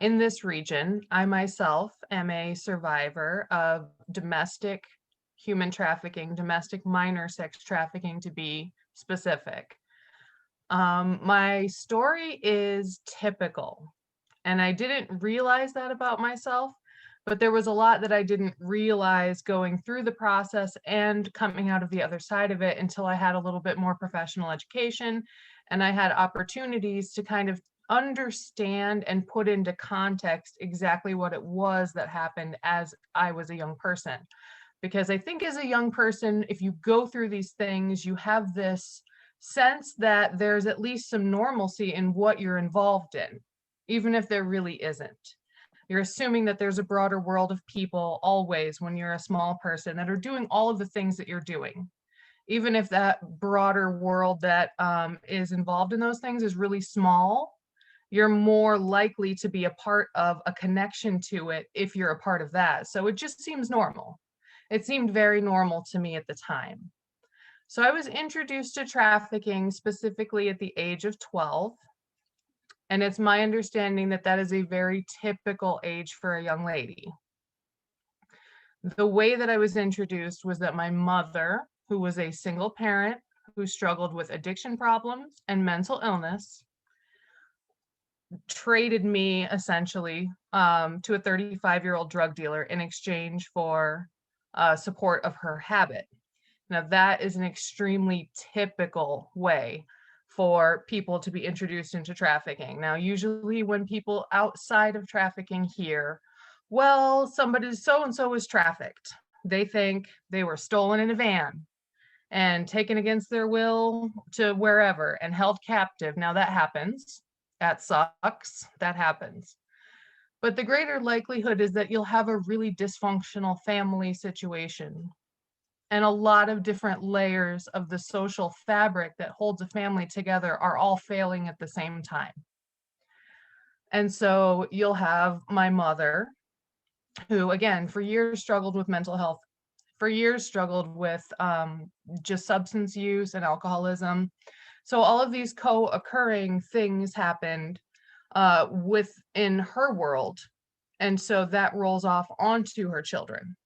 In this region, I myself am a survivor of domestic human trafficking, domestic minor sex trafficking to be specific. My story is typical, and I didn't realize that about myself, but there was a lot that I didn't realize going through the process and coming out of the other side of it until I had a little bit more professional education and I had opportunities to kind of understand and put into context exactly what it was that happened as I was a young person. Because I think as a young person, if you go through these things, you have this sense that there's at least some normalcy in what you're involved in, even if there really isn't. You're assuming that there's a broader world of people always when you're a small person that are doing all of the things that you're doing. Even if that broader world that is involved in those things is really small, you're more likely to be a part of a connection to it if you're a part of that. So it just seems normal. It seemed very normal to me at the time. So I was introduced to trafficking specifically at the age of 12. And it's my understanding that that is a very typical age for a young lady. The way that I was introduced was that my mother, who was a single parent who struggled with addiction problems and mental illness, traded me essentially to a 35-year-old drug dealer in exchange for support of her habit. Now, that is an extremely typical way for people to be introduced into trafficking. Now, usually when people outside of trafficking hear, well, somebody so-and-so was trafficked, they think they were stolen in a van and taken against their will to wherever and held captive. Now, that happens. That sucks. That happens. But the greater likelihood is that you'll have a really dysfunctional family situation and a lot of different layers of the social fabric that holds a family together are all failing at the same time. And so you'll have my mother, who again, for years struggled with mental health, for years struggled with just substance use and alcoholism. So all of these co-occurring things happened within her world. And so that rolls off onto her children.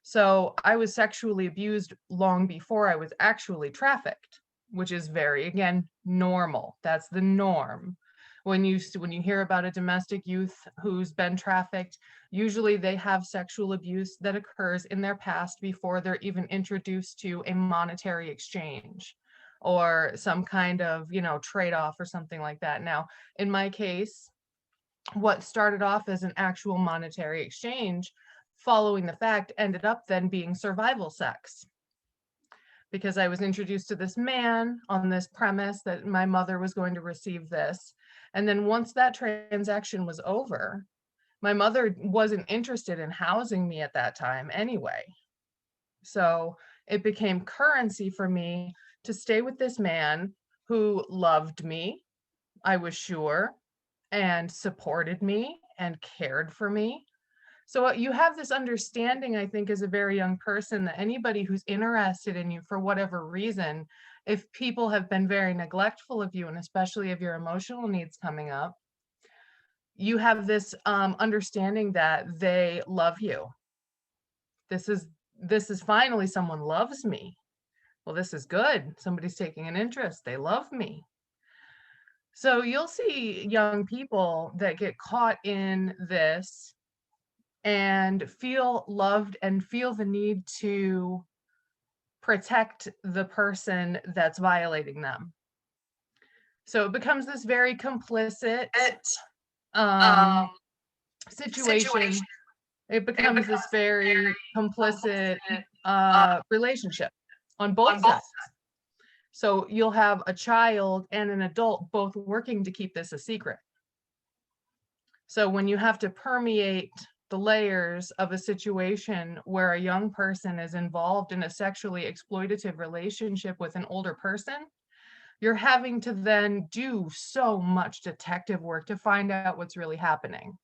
So I was sexually abused long before I was actually trafficked, which is very, again, normal. That's the norm. When you hear about a domestic youth who's been trafficked, usually they have sexual abuse that occurs in their past before they're even introduced to a monetary exchange or some kind of, trade-off or something like that. Now, in my case, what started off as an actual monetary exchange following the fact ended up then being survival sex, because I was introduced to this man on this premise that my mother was going to receive this. And then once that transaction was over, my mother wasn't interested in housing me at that time anyway. So it became currency for me to stay with this man who loved me, I was sure, and supported me and cared for me. So you have this understanding, I think, as a very young person, that anybody who's interested in you for whatever reason, if people have been very neglectful of you, and especially of your emotional needs coming up, you have this understanding that they love you. This is finally someone loves me. Well, this is good. Somebody's taking an interest. They love me. So you'll see young people that get caught in this and feel loved and feel the need to protect the person that's violating them. So it becomes this very complicit um, situation. It becomes this very complicit relationship on both sides. So you'll have a child and an adult both working to keep this a secret. So when you have to permeate the layers of a situation where a young person is involved in a sexually exploitative relationship with an older person, you're having to then do so much detective work to find out what's really happening.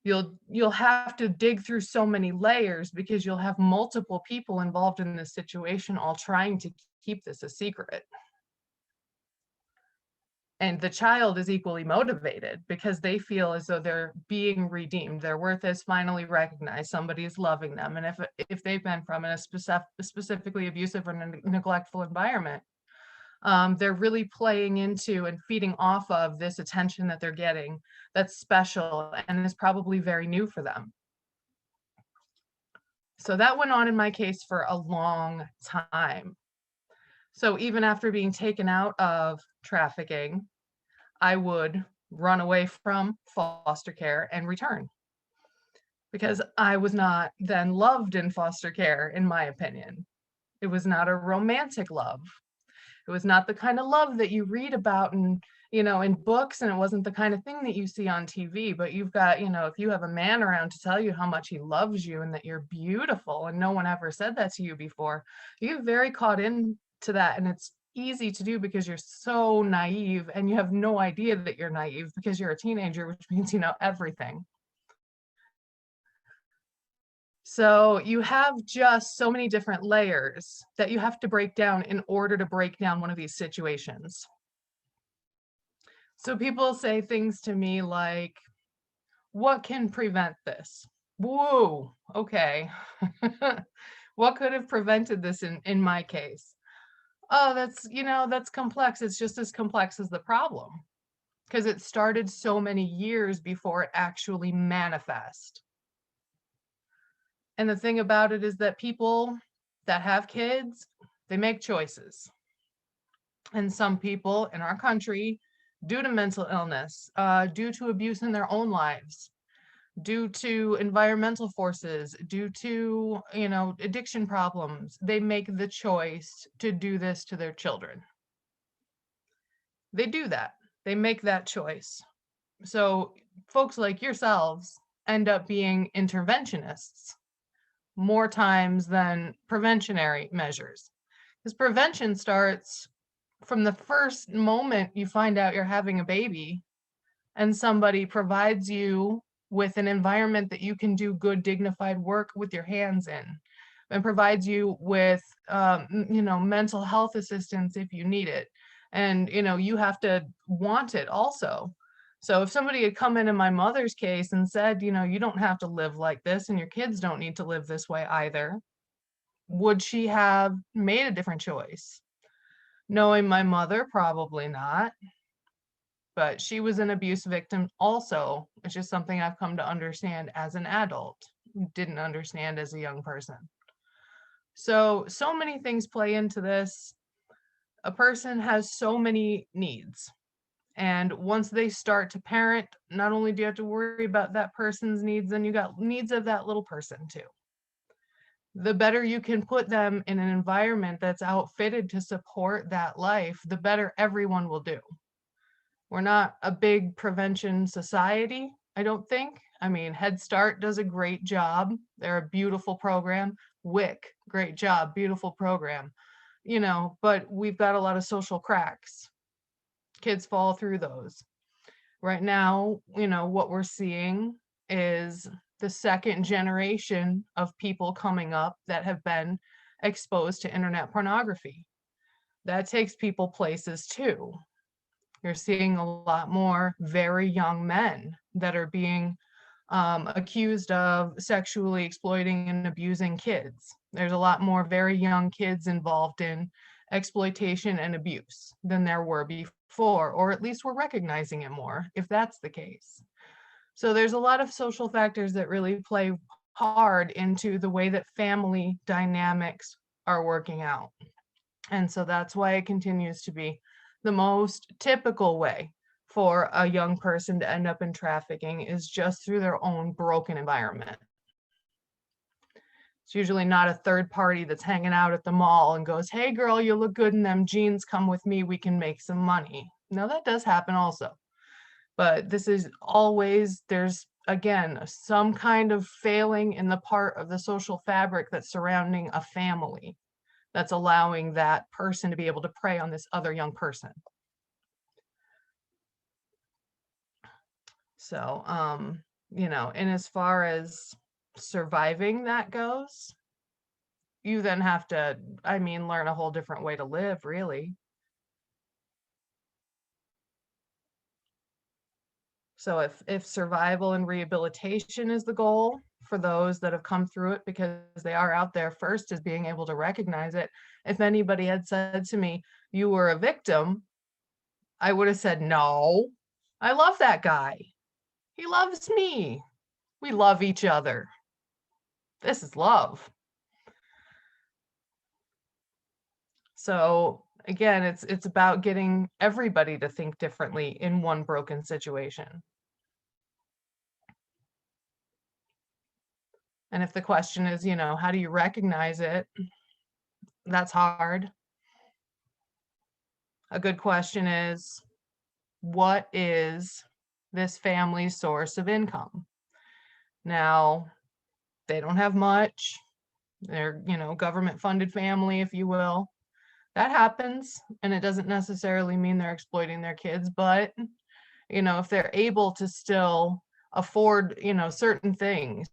You'll have to dig through so many layers because you'll have multiple people involved in this situation all trying to keep this a secret. And the child is equally motivated because they feel as though they're being redeemed. Their worth is finally recognized. Somebody is loving them. And if they've been from a specifically abusive or neglectful environment, they're really playing into and feeding off of this attention that they're getting that's special and is probably very new for them. So that went on in my case for a long time. So even after being taken out of trafficking, I would run away from foster care and return because I was not then loved in foster care, in my opinion. It was not a romantic love. It was not the kind of love that you read about in books, and it wasn't the kind of thing that you see on TV. But you've got, if you have a man around to tell you how much he loves you and that you're beautiful, and no one ever said that to you before, you get very caught into that, and it's easy to do because you're so naive and you have no idea that you're naive because you're a teenager, which means you know everything. So you have just so many different layers that you have to break down in order to break down one of these situations. So people say things to me like, what can prevent this? Whoa, okay. What could have prevented this in my case? Oh, that's complex. It's just as complex as the problem because it started so many years before it actually manifest. And the thing about it is that people that have kids, they make choices. And some people in our country, due to mental illness, due to abuse in their own lives, due to environmental forces, due to, addiction problems, they make the choice to do this to their children. They do that. They make that choice. So folks like yourselves end up being interventionists more times than preventionary measures. Because prevention starts from the first moment you find out you're having a baby and somebody provides you with an environment that you can do good, dignified work with your hands in, and provides you with, mental health assistance if you need it. And, you have to want it also. So if somebody had come in my mother's case and said, you don't have to live like this and your kids don't need to live this way either, would she have made a different choice? Knowing my mother, probably not. But she was an abuse victim also, which is something I've come to understand as an adult, didn't understand as a young person. So many things play into this. A person has so many needs. And once they start to parent, not only do you have to worry about that person's needs, then you got needs of that little person too. The better you can put them in an environment that's outfitted to support that life, the better everyone will do. We're not a big prevention society, I don't think. I mean, Head Start does a great job. They're a beautiful program. WIC, great job, beautiful program. But we've got a lot of social cracks. Kids fall through those. Right now, what we're seeing is the second generation of people coming up that have been exposed to internet pornography. That takes people places too. You're seeing a lot more very young men that are being accused of sexually exploiting and abusing kids. There's a lot more very young kids involved in exploitation and abuse than there were before, or at least we're recognizing it more, if that's the case. So there's a lot of social factors that really play hard into the way that family dynamics are working out. And so that's why it continues to be the most typical way for a young person to end up in trafficking is just through their own broken environment. It's usually not a third party that's hanging out at the mall and goes, hey girl, you look good in them jeans, come with me, we can make some money. Now that does happen also. But this is always, there's again, some kind of failing in the part of the social fabric that's surrounding a family that's allowing that person to be able to prey on this other young person. So, and as far as surviving that goes, you then have to, learn a whole different way to live, really. So if survival and rehabilitation is the goal for those that have come through it, because they are out there, first is being able to recognize it. If anybody had said to me, you were a victim, I would have said, no, I love that guy. He loves me. We love each other. This is love. So again, it's about getting everybody to think differently in one broken situation. And if the question is, how do you recognize it? That's hard. A good question is, what is this family's source of income? Now, they don't have much. They're, government funded family, if you will. That happens, and it doesn't necessarily mean they're exploiting their kids, but if they're able to still afford, certain things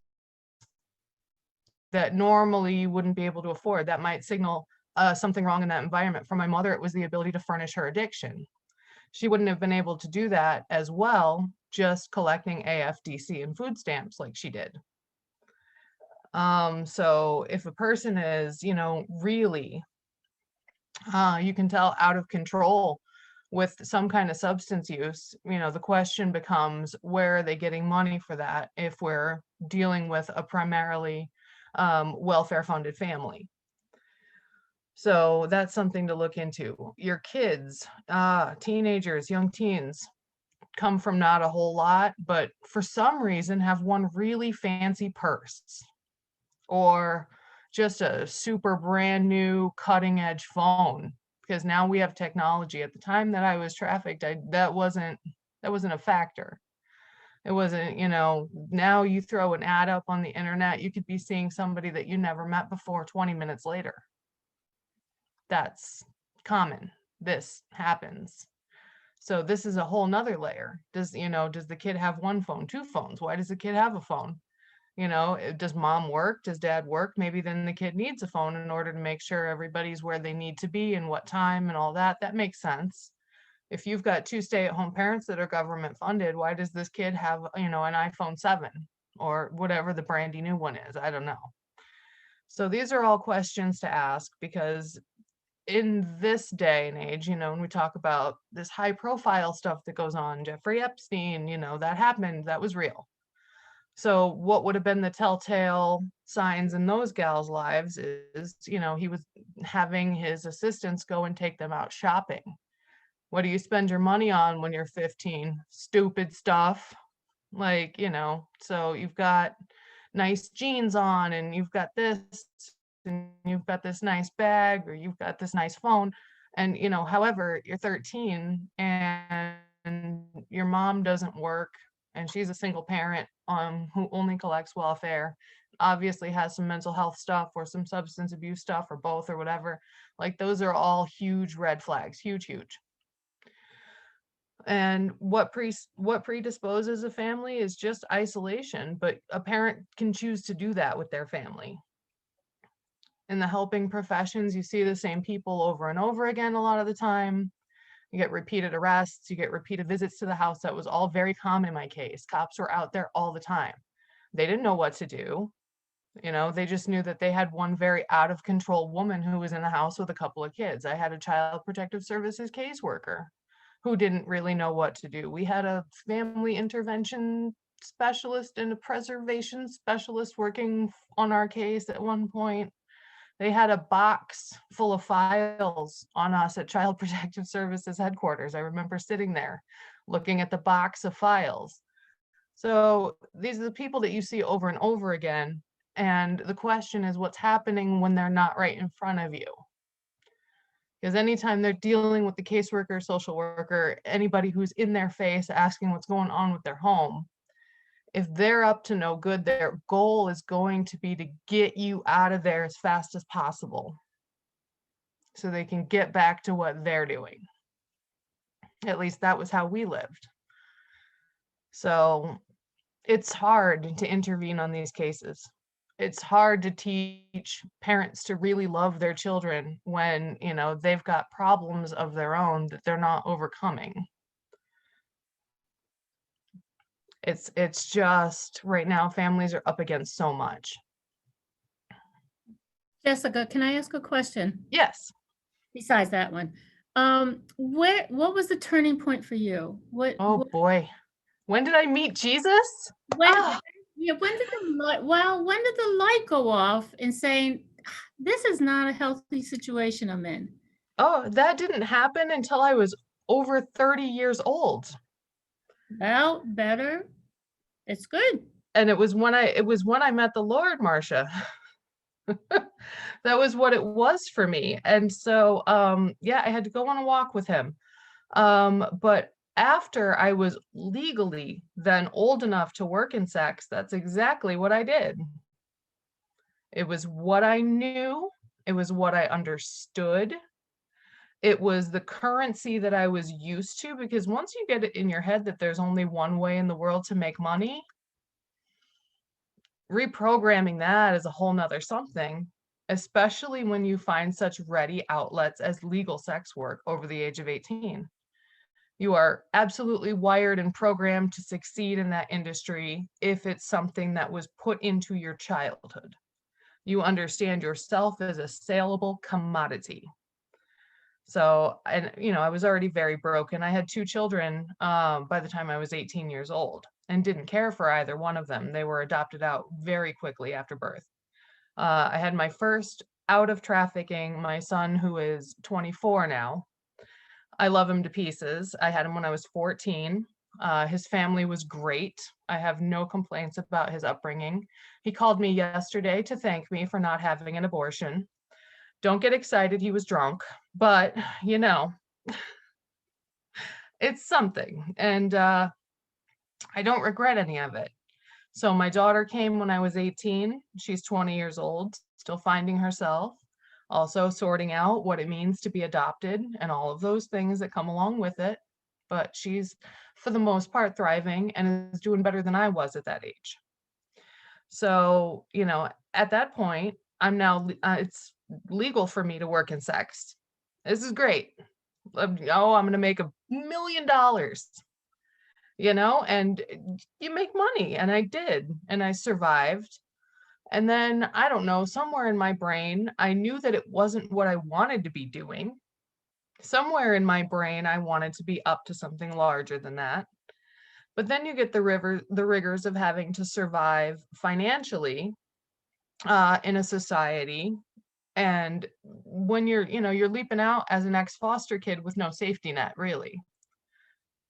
that normally you wouldn't be able to afford, that might signal something wrong in that environment. For my mother, it was the ability to furnish her addiction. She wouldn't have been able to do that as well, just collecting AFDC and food stamps like she did. So if a person is, really, you can tell, out of control with some kind of substance use, the question becomes, where are they getting money for that if we're dealing with a primarily welfare funded family? So that's something to look into. Your kids, teenagers, young teens, come from not a whole lot, but for some reason have one really fancy purse or just a super brand new cutting edge phone, because now we have technology. At the time that I was trafficked, that wasn't a factor. It wasn't, now you throw an ad up on the internet, you could be seeing somebody that you never met before 20 minutes later. That's common. This happens. So this is a whole nother layer. Does the kid have one phone, two phones? Why does the kid have a phone? Does mom work? Does dad work? Maybe then the kid needs a phone in order to make sure everybody's where they need to be and what time and all that. That makes sense. If you've got two stay-at-home parents that are government funded, why does this kid have, an iPhone 7 or whatever the brandy new one is? I don't know. So these are all questions to ask, because in this day and age, when we talk about this high profile stuff that goes on, Jeffrey Epstein, that happened, that was real. So what would have been the telltale signs in those gals' lives is, he was having his assistants go and take them out shopping. What do you spend your money on when you're 15? Stupid stuff. Like, so you've got nice jeans on and you've got this and you've got this nice bag or you've got this nice phone. And, however, you're 13 and your mom doesn't work and she's a single parent who only collects welfare, obviously has some mental health stuff or some substance abuse stuff or both or whatever. Like, those are all huge red flags, huge, huge. And what predisposes a family is just isolation, but a parent can choose to do that with their family. In the helping professions, you see the same people over and over again a lot of the time. You get repeated arrests, you get repeated visits to the house. That was all very common in my case. Cops were out there all the time. They didn't know what to do. They just knew that they had one very out of control woman who was in the house with a couple of kids. I had a child protective services caseworker who didn't really know what to do. We had a family intervention specialist and a preservation specialist working on our case at one point. They had a box full of files on us at Child Protective Services headquarters. I remember sitting there looking at the box of files. So these are the people that you see over and over again. And the question is, what's happening when they're not right in front of you? Because anytime they're dealing with the caseworker, social worker, anybody who's in their face asking what's going on with their home, if they're up to no good, their goal is going to be to get you out of there as fast as possible so they can get back to what they're doing. At least that was how we lived. So it's hard to intervene on these cases. It's hard to teach parents to really love their children when, they've got problems of their own that they're not overcoming. It's just right now families are up against so much. Jessica, can I ask a question Yes. besides that one? What was the turning point for you? Oh boy. When did I meet Jesus? When Ah, yeah, when did the light go off in saying, "This is not a healthy situation I'm in"? oh, that didn't happen until I was over 30 years old. Well, better. It's good. And it was when I met the Lord, Marcia. That was what it was for me. And so yeah, I had to go on a walk with him. But after I was legally then old enough to work in sex, that's exactly what I did. It was what I knew, it was what I understood. It was the currency that I was used to, because once you get it in your head that there's only one way in the world to make money, reprogramming that is a whole nother something, especially when you find such ready outlets as legal sex work over the age of 18. You are absolutely wired and programmed to succeed in that industry if it's something that was put into your childhood. You understand yourself as a saleable commodity. So, and I was already very broken. I had two children by the time I was 18 years old and didn't care for either one of them. They were adopted out very quickly after birth. I had my first out of trafficking, my son, who is 24 now. I love him to pieces. I had him when I was 14. His family was great. I have no complaints about his upbringing. He called me yesterday to thank me for not having an abortion. Don't get excited, he was drunk, but you know, it's something. And I don't regret any of it. So my daughter came when I was 18. She's 20 years old, still finding herself, also sorting out what it means to be adopted and all of those things that come along with it. But she's, for the most part, thriving and is doing better than I was at that age. So, at that point, I'm now, it's legal for me to work in sex. This is great. Oh, I'm going to make $1 million, and you make money. And I did, and I survived. And then, I don't know, somewhere in my brain, I knew that it wasn't what I wanted to be doing. Somewhere in my brain, I wanted to be up to something larger than that. But then you get the rigors of having to survive financially in a society. And when you're leaping out as an ex-foster kid with no safety net, really.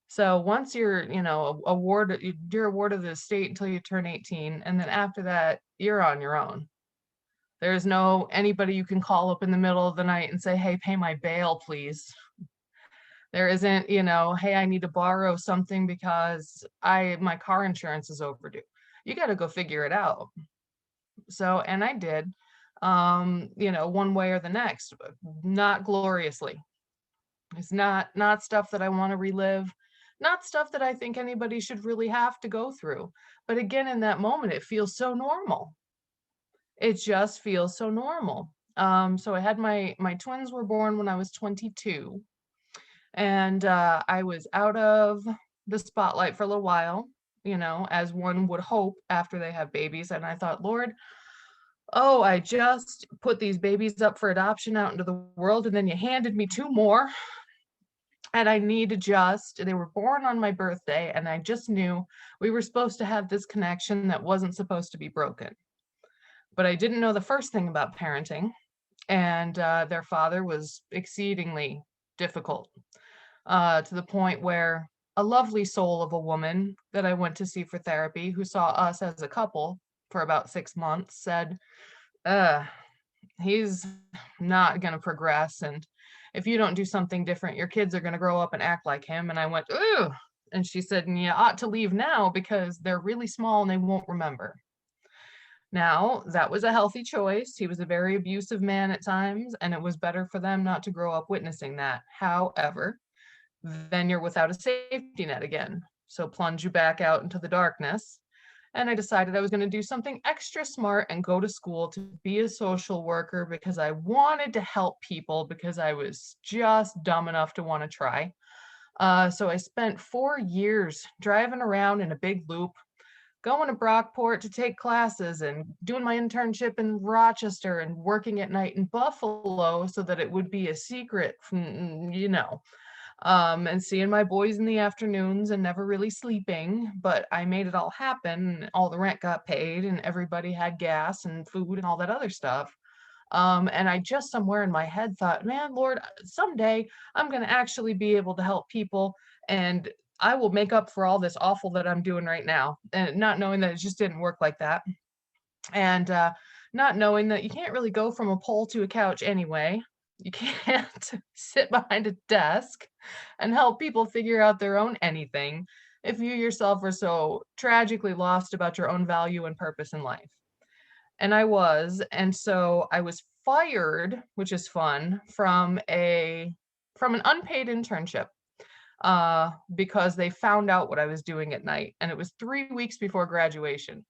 So once you're awarded the state until you turn 18, and then after that, you're on your own. There's no anybody you can call up in the middle of the night and say, "Hey, pay my bail, please." There isn't, "Hey, I need to borrow something because my car insurance is overdue." You got to go figure it out. So, and I did, one way or the next, but not gloriously. It's not stuff that I want to relive, not stuff that I think anybody should really have to go through. But again, in that moment, it feels so normal. It just feels so normal. So I had my twins were born when I was 22, and I was out of the spotlight for a little while, as one would hope after they have babies. And I thought, Lord, oh, I just put these babies up for adoption out into the world, and then you handed me two more. And they were born on my birthday, and I just knew we were supposed to have this connection that wasn't supposed to be broken. But I didn't know the first thing about parenting, and their father was exceedingly difficult, to the point where a lovely soul of a woman that I went to see for therapy, who saw us as a couple for about 6 months, said, uh, he's not going to progress. And if you don't do something different, your kids are going to grow up and act like him. And I went, ooh. And she said, and you ought to leave now because they're really small and they won't remember. Now, that was a healthy choice. He was a very abusive man at times, and it was better for them not to grow up witnessing that. However, then you're without a safety net again. So plunge you back out into the darkness. And I decided I was going to do something extra smart and go to school to be a social worker because I wanted to help people, because I was just dumb enough to want to try. So I spent 4 years driving around in a big loop, going to Brockport to take classes and doing my internship in Rochester and working at night in Buffalo so that it would be a secret from, and seeing my boys in the afternoons and never really sleeping. But I made it all happen. And all the rent got paid and everybody had gas and food and all that other stuff. And I just somewhere in my head thought, man, Lord, someday I'm going to actually be able to help people and I will make up for all this awful that I'm doing right now. And not knowing that it just didn't work like that. And not knowing that you can't really go from a pole to a couch anyway. You can't sit behind a desk and help people figure out their own anything if you yourself are so tragically lost about your own value and purpose in life. And I was, and so I was fired, which is fun, from an unpaid internship because they found out what I was doing at night, and it was 3 weeks before graduation.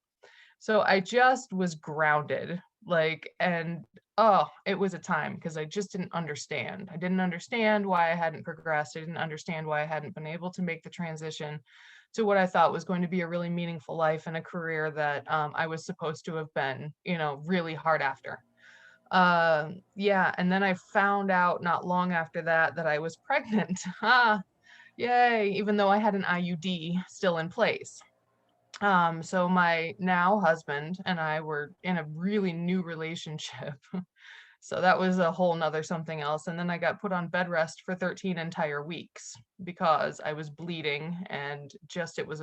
So I just was grounded, like, and oh, it was a time because I just didn't understand. I didn't understand why I hadn't progressed. I didn't understand why I hadn't been able to make the transition to what I thought was going to be a really meaningful life and a career that I was supposed to have been, really hard after. Yeah, and then I found out not long after that that I was pregnant. Ah, yay! Even though I had an IUD still in place. So my now husband and I were in a really new relationship. So that was a whole nother something else. And then I got put on bed rest for 13 entire weeks because I was bleeding and just it was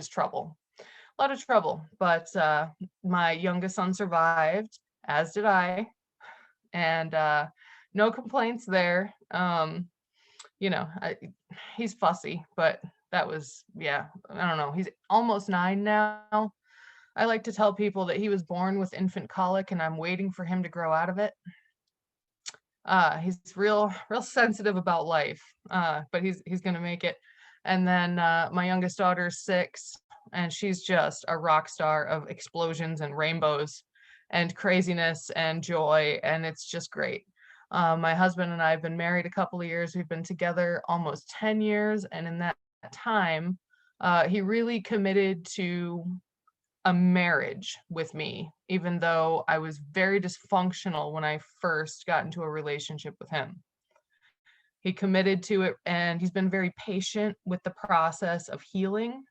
trouble. A lot of trouble. But my youngest son survived, as did I. And no complaints there. He's fussy, but that was, yeah, I don't know. He's almost 9 now. I like to tell people that he was born with infant colic and I'm waiting for him to grow out of it. He's real sensitive about life, but he's gonna make it. And then my youngest daughter is 6, and she's just a rock star of explosions and rainbows and craziness and joy, and it's just great. My husband and I have been married a couple of years. We've been together almost 10 years, and in that time, he really committed to a marriage with me, even though I was very dysfunctional when I first got into a relationship with him. He committed to it and he's been very patient with the process of healing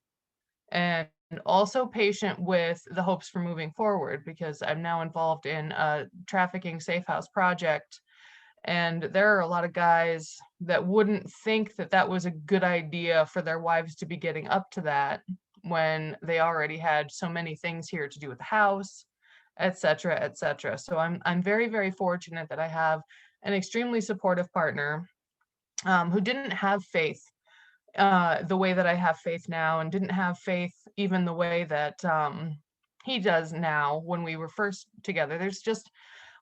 and also patient with the hopes for moving forward because I'm now involved in a trafficking Safehouse project. And there are a lot of guys that wouldn't think that that was a good idea for their wives to be getting up to that when they already had so many things here to do with the house, et cetera, et cetera. So I'm very, very fortunate that I have an extremely supportive partner who didn't have faith the way that I have faith now, and didn't have faith even the way that he does now when we were first together. There's just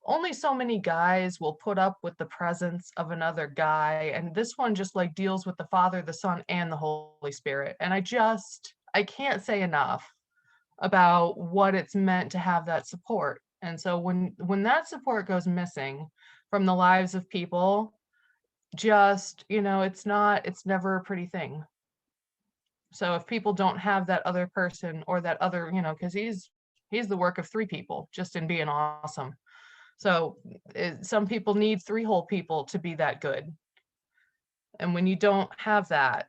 only so many guys will put up with the presence of another guy, and this one just like deals with the Father, the Son, and the Holy Spirit. And I can't say enough about what it's meant to have that support. And so when that support goes missing from the lives of people, just, it's never a pretty thing. So if people don't have that other person or that other, because he's the work of 3 people just in being awesome. So some people need 3 whole people to be that good. And when you don't have that,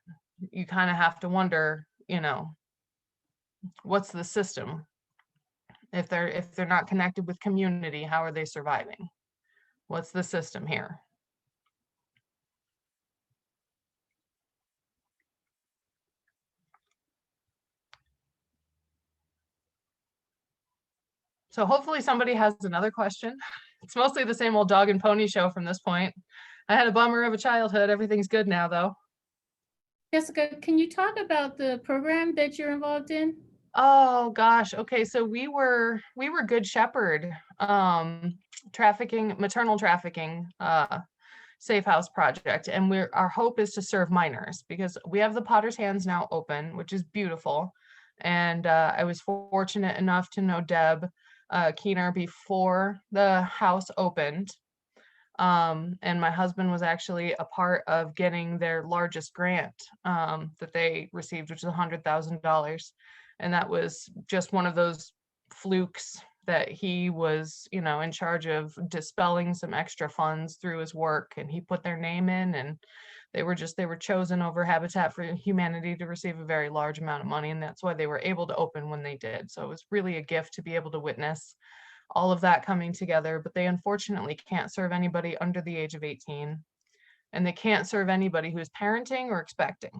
you kind of have to wonder, what's the system? If they're not connected with community, how are they surviving? What's the system here? So hopefully somebody has another question. It's mostly the same old dog and pony show from this point. I had a bummer of a childhood. Everything's good now, though. Jessica, can you talk about the program that you're involved in? Oh gosh. Okay, so we were Good Shepherd, maternal trafficking, Safehouse project, and our hope is to serve minors because we have the Potter's Hands now open, which is beautiful. And I was fortunate enough to know Deb Keener before the house opened. And my husband was actually a part of getting their largest grant that they received, which is $100,000. And that was just one of those flukes that he was, in charge of dispelling some extra funds through his work, and he put their name in, and they were chosen over Habitat for Humanity to receive a very large amount of money, and that's why they were able to open when they did. So it was really a gift to be able to witness all of that coming together, but they unfortunately can't serve anybody under the age of 18, and they can't serve anybody who's parenting or expecting.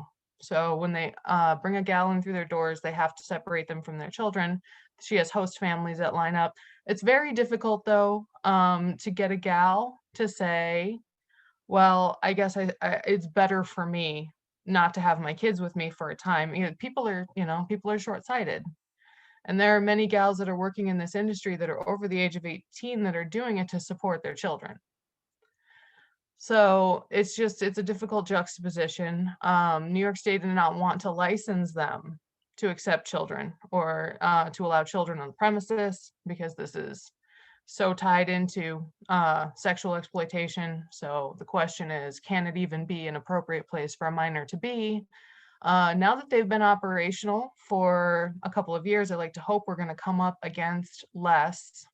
So when they bring a gal in through their doors, they have to separate them from their children. She has host families that line up. It's very difficult though, to get a gal to say, well, I guess it's better for me not to have my kids with me for a time. People are short-sighted. And there are many gals that are working in this industry that are over the age of 18 that are doing it to support their children. So it's a difficult juxtaposition. New York State did not want to license them to accept children or to allow children on the premises, because this is so tied into sexual exploitation. So the question is, can it even be an appropriate place for a minor to be? Now that they've been operational for a couple of years, I like to hope we're going to come up against less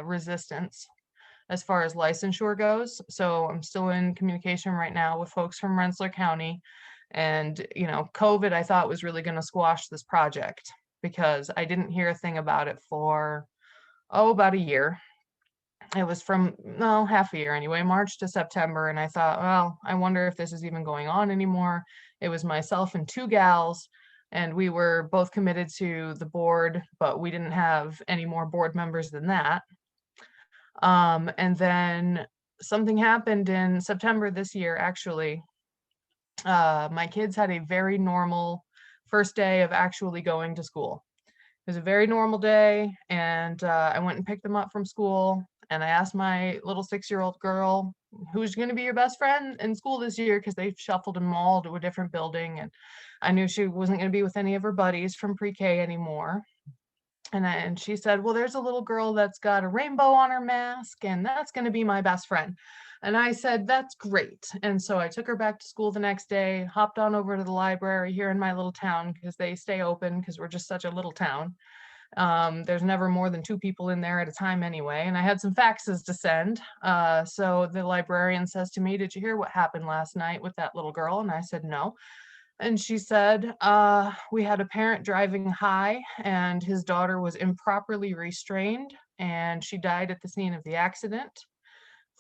resistance as far as licensure goes. So I'm still in communication right now with folks from Rensselaer County. And, COVID, I thought was really going to squash this project, because I didn't hear a thing about it for, about a year. It was from, no, half a year anyway, March to September. And I thought, well, I wonder if this is even going on anymore. It was myself and two gals, and we were both committed to the board, but we didn't have any more board members than that. And then something happened in September this year, actually. My kids had a very normal first day of actually going to school. It was a very normal day, and I went and picked them up from school, and I asked my little 6-year-old girl, who's going to be your best friend in school this year, because they shuffled them all to a different building, and I knew she wasn't going to be with any of her buddies from pre-K anymore. And she said, well, there's a little girl that's got a rainbow on her mask, and that's going to be my best friend. And I said, that's great. And so I took her back to school the next day, hopped on over to the library here in my little town, because they stay open because we're just such a little town. There's never more than 2 people in there at a time anyway. And I had some faxes to send. So the librarian says to me, did you hear what happened last night with that little girl? And I said, no. And she said, we had a parent driving high, and his daughter was improperly restrained, and she died at the scene of the accident.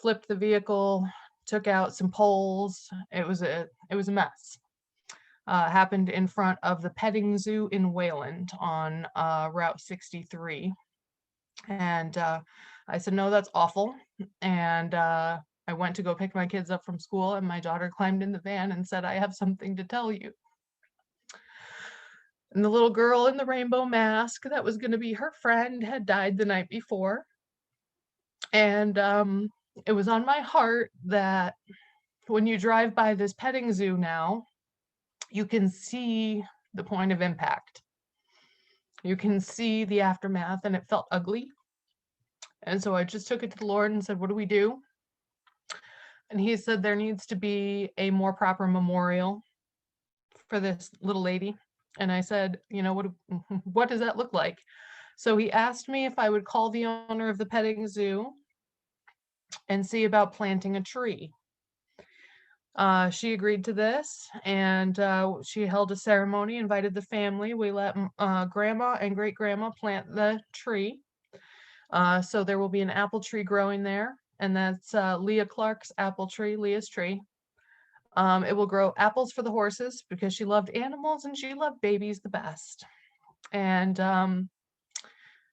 Flipped the vehicle, took out some poles. It was a mess. Happened in front of the petting zoo in Wayland on Route 63. And I said, no, that's awful. And I went to go pick my kids up from school, and my daughter climbed in the van and said, I have something to tell you. And the little girl in the rainbow mask that was going to be her friend had died the night before. And it was on my heart that when you drive by this petting zoo now, you can see the point of impact. You can see the aftermath, and it felt ugly. And so I just took it to the Lord and said, what do we do? And he said, there needs to be a more proper memorial for this little lady. And I said, what does that look like? So he asked me if I would call the owner of the petting zoo and see about planting a tree. She agreed to this, and she held a ceremony, invited the family. We let grandma and great grandma plant the tree. So there will be an apple tree growing there, and that's Leah Clark's apple tree, Leah's tree. It will grow apples for the horses, because she loved animals and she loved babies the best. And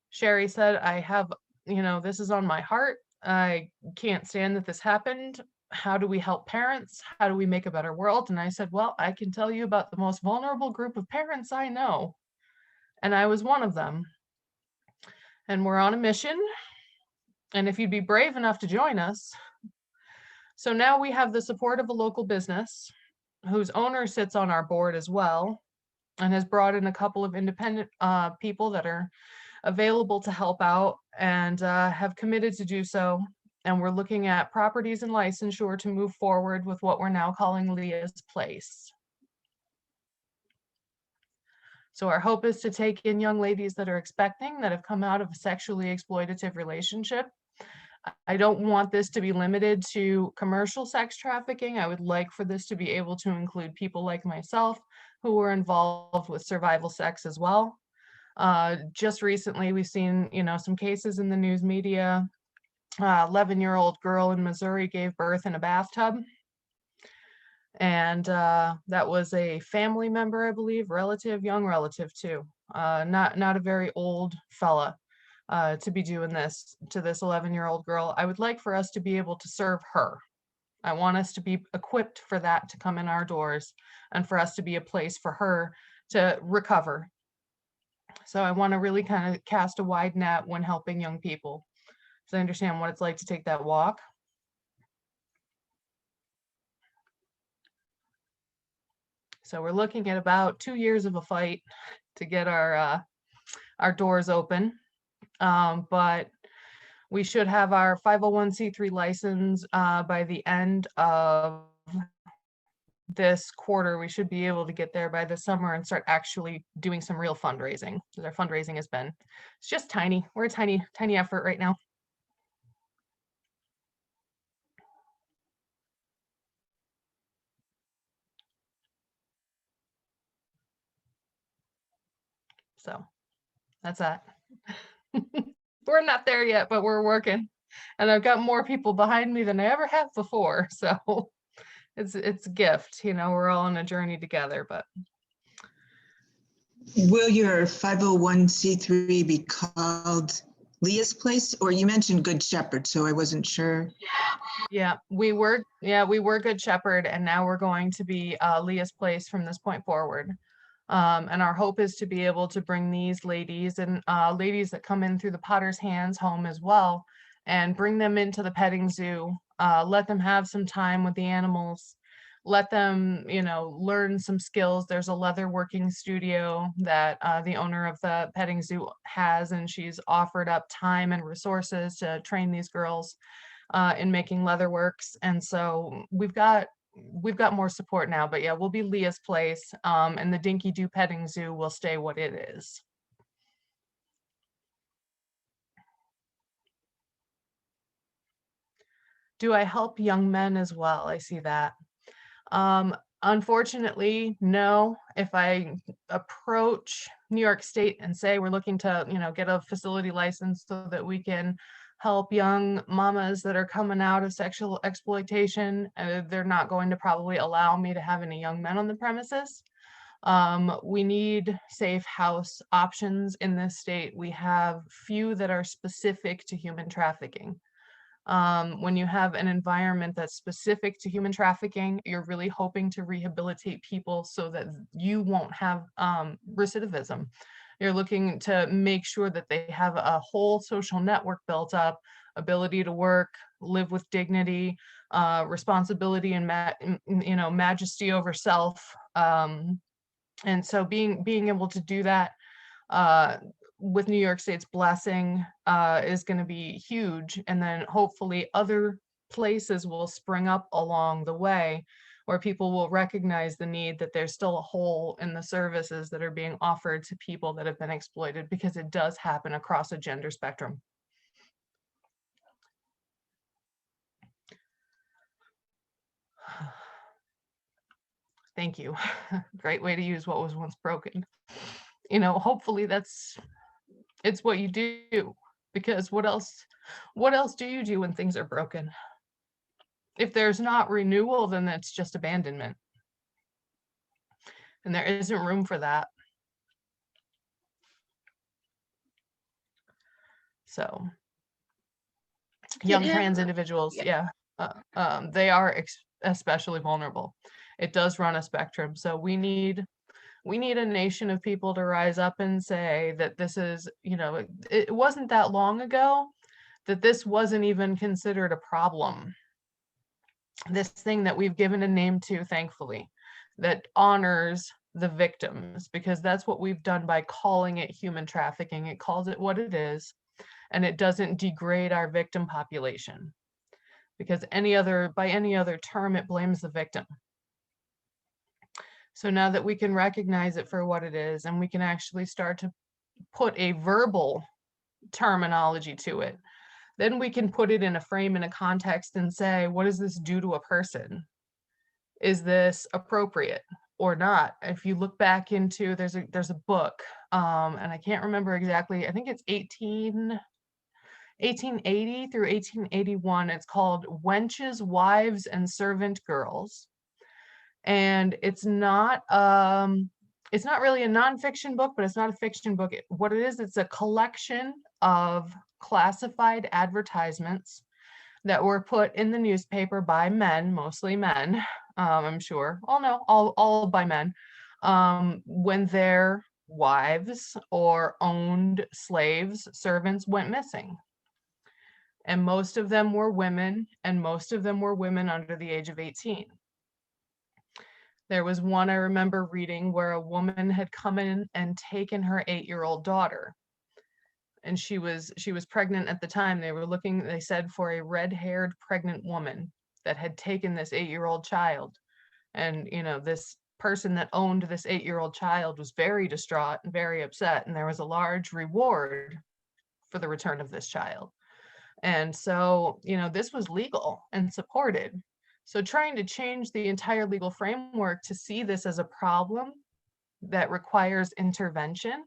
Sherry said, I have, this is on my heart. I can't stand that this happened. How do we help parents? How do we make a better world? And I said, well, I can tell you about the most vulnerable group of parents I know. And I was one of them. And we're on a mission. And if you'd be brave enough to join us. So now we have the support of a local business whose owner sits on our board as well, and has brought in a couple of independent people that are available to help out, and have committed to do so. and we're looking at properties and licensure to move forward with what we're now calling Leah's Place. So our hope is to take in young ladies that are expecting, that have come out of a sexually exploitative relationship. I don't want this to be limited to commercial sex trafficking. I would like for this to be able to include people like myself who were involved with survival sex as well. Just recently, we've seen, some cases in the news media. 11-year-old girl in Missouri gave birth in a bathtub. And that was a family member, I believe, young relative too. Not a very old fella to be doing this to this 11-year-old girl. I would like for us to be able to serve her. I want us to be equipped for that to come in our doors, and for us to be a place for her to recover. So I want to really kind of cast a wide net when helping young people, so I understand what it's like to take that walk. So we're looking at about 2 years of a fight to get our doors open. But we should have our 501c3 license by the end of this quarter. We should be able to get there by the summer and start actually doing some real fundraising, because our fundraising has been, it's just tiny. We're a tiny effort right now. So that's that. We're not there yet, but we're working. And I've got more people behind me than I ever have before. So it's a gift, we're all on a journey together. But will your 501c3 be called Leah's Place? Or you mentioned Good Shepherd, so I wasn't sure. Yeah, we were Good Shepherd, and now we're going to be Leah's Place from this point forward. And our hope is to be able to bring these ladies and ladies that come in through the Potter's Hands home as well, and bring them into the petting zoo, let them have some time with the animals, let them, learn some skills. There's a leather working studio that the owner of the petting zoo has, and she's offered up time and resources to train these girls in making leather works. And so we've got more support now. But yeah, we'll be Leah's Place, and the Dinky Doo Petting Zoo will stay what it is. Do I help young men as well? I see that. Unfortunately, no. If I approach New York State and say we're looking to, get a facility license so that we can help young mamas that are coming out of sexual exploitation, they're not going to probably allow me to have any young men on the premises. We need safe house options in this state. We have few that are specific to human trafficking. When you have an environment that's specific to human trafficking, you're really hoping to rehabilitate people so that you won't have recidivism. You're looking to make sure that they have a whole social network built up, ability to work, live with dignity, responsibility, and majesty over self. And so being able to do that with New York State's blessing is going to be huge. And then hopefully other places will spring up along the way where people will recognize the need, that there's still a hole in the services that are being offered to people that have been exploited, because it does happen across a gender spectrum. Thank you. Great way to use what was once broken. Hopefully it's what you do, because what else do you do when things are broken? If there's not renewal, then that's just abandonment. And there isn't room for that. So young trans individuals, yeah, they are especially vulnerable. It does run a spectrum. So we need a nation of people to rise up and say that this is, it wasn't that long ago that this wasn't even considered a problem. This thing that we've given a name to, thankfully, that honors the victims, because that's what we've done by calling it human trafficking. It calls it what it is, and it doesn't degrade our victim population. because by any other term, it blames the victim. So now that we can recognize it for what it is, and we can actually start to put a verbal terminology to it, then we can put it in a frame, in a context, and say, what does this do to a person? Is this appropriate or not? If you look back into, there's a book, and I can't remember exactly, I think it's 1880 through 1881. It's called Wenches, Wives, and Servant Girls. And it's not really a nonfiction book, but it's not a fiction book. What it is, it's a collection of classified advertisements that were put in the newspaper by men, mostly men, I'm sure. Oh no, all by men, when their wives or owned slaves, servants went missing. And most of them were women, and most of them were women under the age of 18. There was one I remember reading where a woman had come in and taken her 8-year-old daughter. And she was pregnant at the time. They were looking, they said, for a red-haired pregnant woman that had taken this 8-year-old child. And, this person that owned this 8-year-old child was very distraught and very upset. And there was a large reward for the return of this child. And so, this was legal and supported. So trying to change the entire legal framework to see this as a problem that requires intervention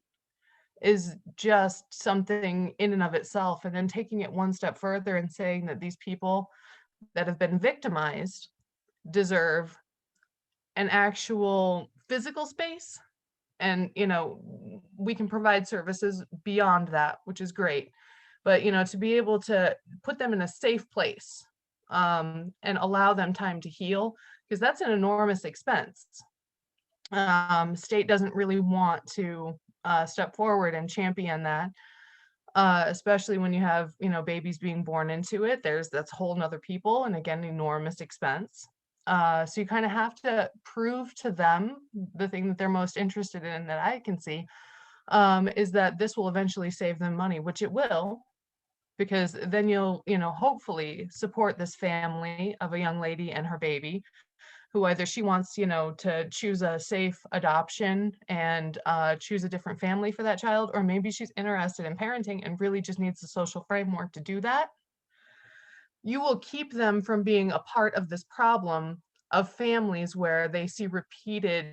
is just something in and of itself. And then taking it one step further and saying that these people that have been victimized deserve an actual physical space. And, we can provide services beyond that, which is great. But, to be able to put them in a safe place, and allow them time to heal, because that's an enormous expense. State doesn't really want to step forward and champion that, especially when you have, babies being born into it. That's a whole nother people, and again, enormous expense. So you kind of have to prove to them the thing that they're most interested in, that I can see, is that this will eventually save them money, which it will, because then you'll, hopefully support this family of a young lady and her baby, who either she wants, to choose a safe adoption and choose a different family for that child, or maybe she's interested in parenting and really just needs the social framework to do that. You will keep them from being a part of this problem of families where they see repeated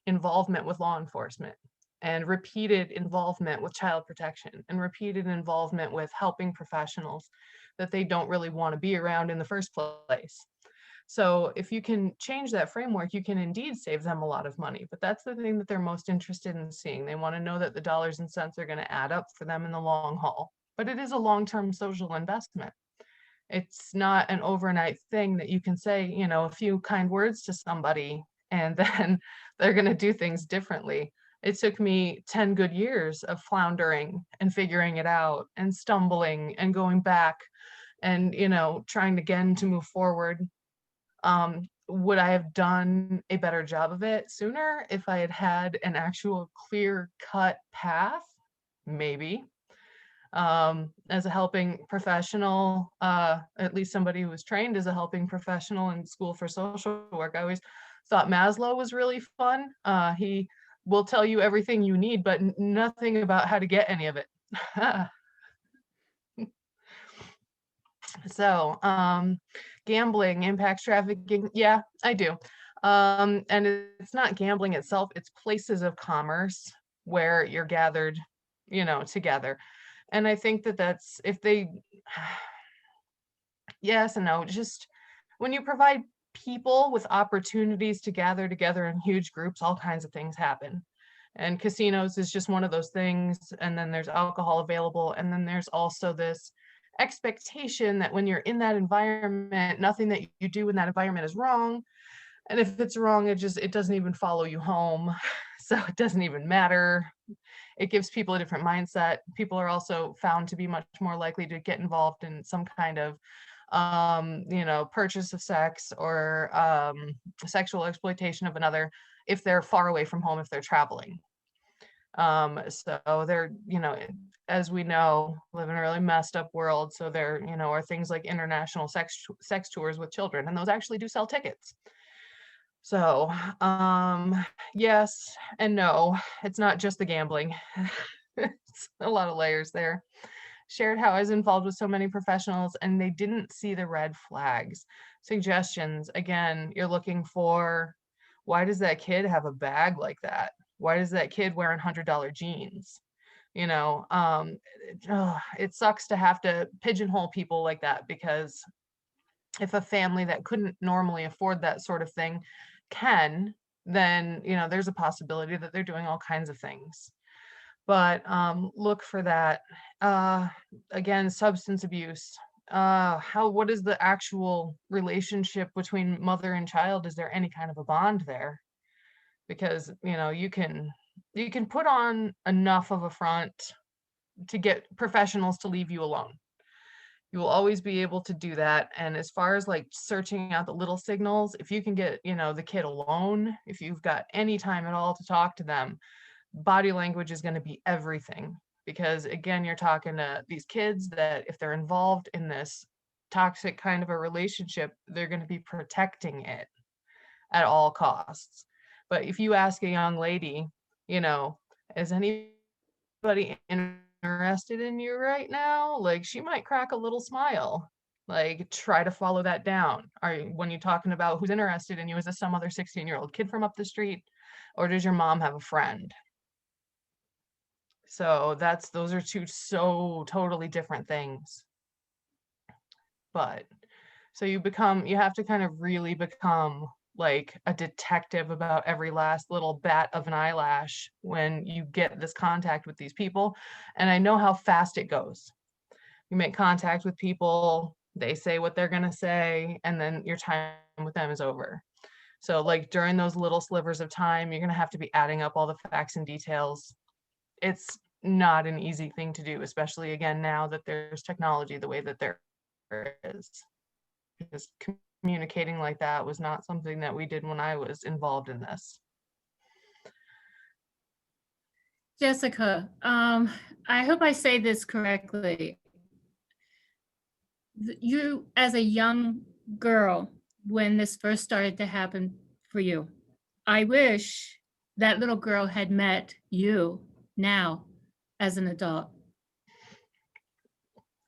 involvement with law enforcement, and repeated involvement with child protection, and repeated involvement with helping professionals that they don't really want to be around in the first place. So if you can change that framework, you can indeed save them a lot of money. But that's the thing that they're most interested in seeing. They want to know that the dollars and cents are going to add up for them in the long haul. But it is a long-term social investment. It's not an overnight thing that you can say, a few kind words to somebody and then they're going to do things differently. It took me 10 good years of floundering and figuring it out and stumbling and going back and, trying again to move forward. Would I have done a better job of it sooner if I had had an actual clear-cut path? Maybe. As a helping professional, at least somebody who was trained as a helping professional in school for social work, I always thought Maslow was really fun. He will tell you everything you need, but nothing about how to get any of it. So, gambling impacts trafficking. Yeah, I do. And it's not gambling itself, it's places of commerce where you're gathered, together. And I think that that's, if they, yes and no, just when you provide people with opportunities to gather together in huge groups, all kinds of things happen. And casinos is just one of those things. And then there's alcohol available. And then there's also this expectation that when you're in that environment, nothing that you do in that environment is wrong. And if it's wrong, it doesn't even follow you home. So it doesn't even matter. It gives people a different mindset. People are also found to be much more likely to get involved in some kind of, purchase of sex or sexual exploitation of another if they're far away from home, if they're traveling. So they're, as we know, live in a really messed up world. So there, are things like international sex tours with children, and those actually do sell tickets. So, yes and no, it's not just the gambling. It's a lot of layers there. Shared how I was involved with so many professionals and they didn't see the red flags. Suggestions, again, you're looking for, why does that kid have a bag like that? Why does that kid wearing $100 jeans? It sucks to have to pigeonhole people like that, because if a family that couldn't normally afford that sort of thing can, then, there's a possibility that they're doing all kinds of things. But look for that. Again, substance abuse. What is the actual relationship between mother and child? Is there any kind of a bond there? Because, you can put on enough of a front to get professionals to leave you alone. You will always be able to do that. And as far as like searching out the little signals, if you can get, the kid alone, if you've got any time at all to talk to them, body language is going to be everything. Because again, you're talking to these kids that if they're involved in this toxic kind of a relationship, they're going to be protecting it at all costs. But if you ask a young lady, is anybody interested in you right now? Like, she might crack a little smile. Like, try to follow that down. When you're talking about who's interested in you, is this some other 16-year-old kid from up the street? Or does your mom have a friend? So those are two so totally different things. But so you have to kind of really become like a detective about every last little bat of an eyelash when you get this contact with these people. And I know how fast it goes. You make contact with people, they say what they're going to say, and then your time with them is over. So like during those little slivers of time, you're going to have to be adding up all the facts and details. It's not an easy thing to do, especially again, now that there's technology the way that there is. Because communicating like that was not something that we did when I was involved in this. Jessica, I hope I say this correctly. You, as a young girl, when this first started to happen for you, I wish that little girl had met you now as an adult.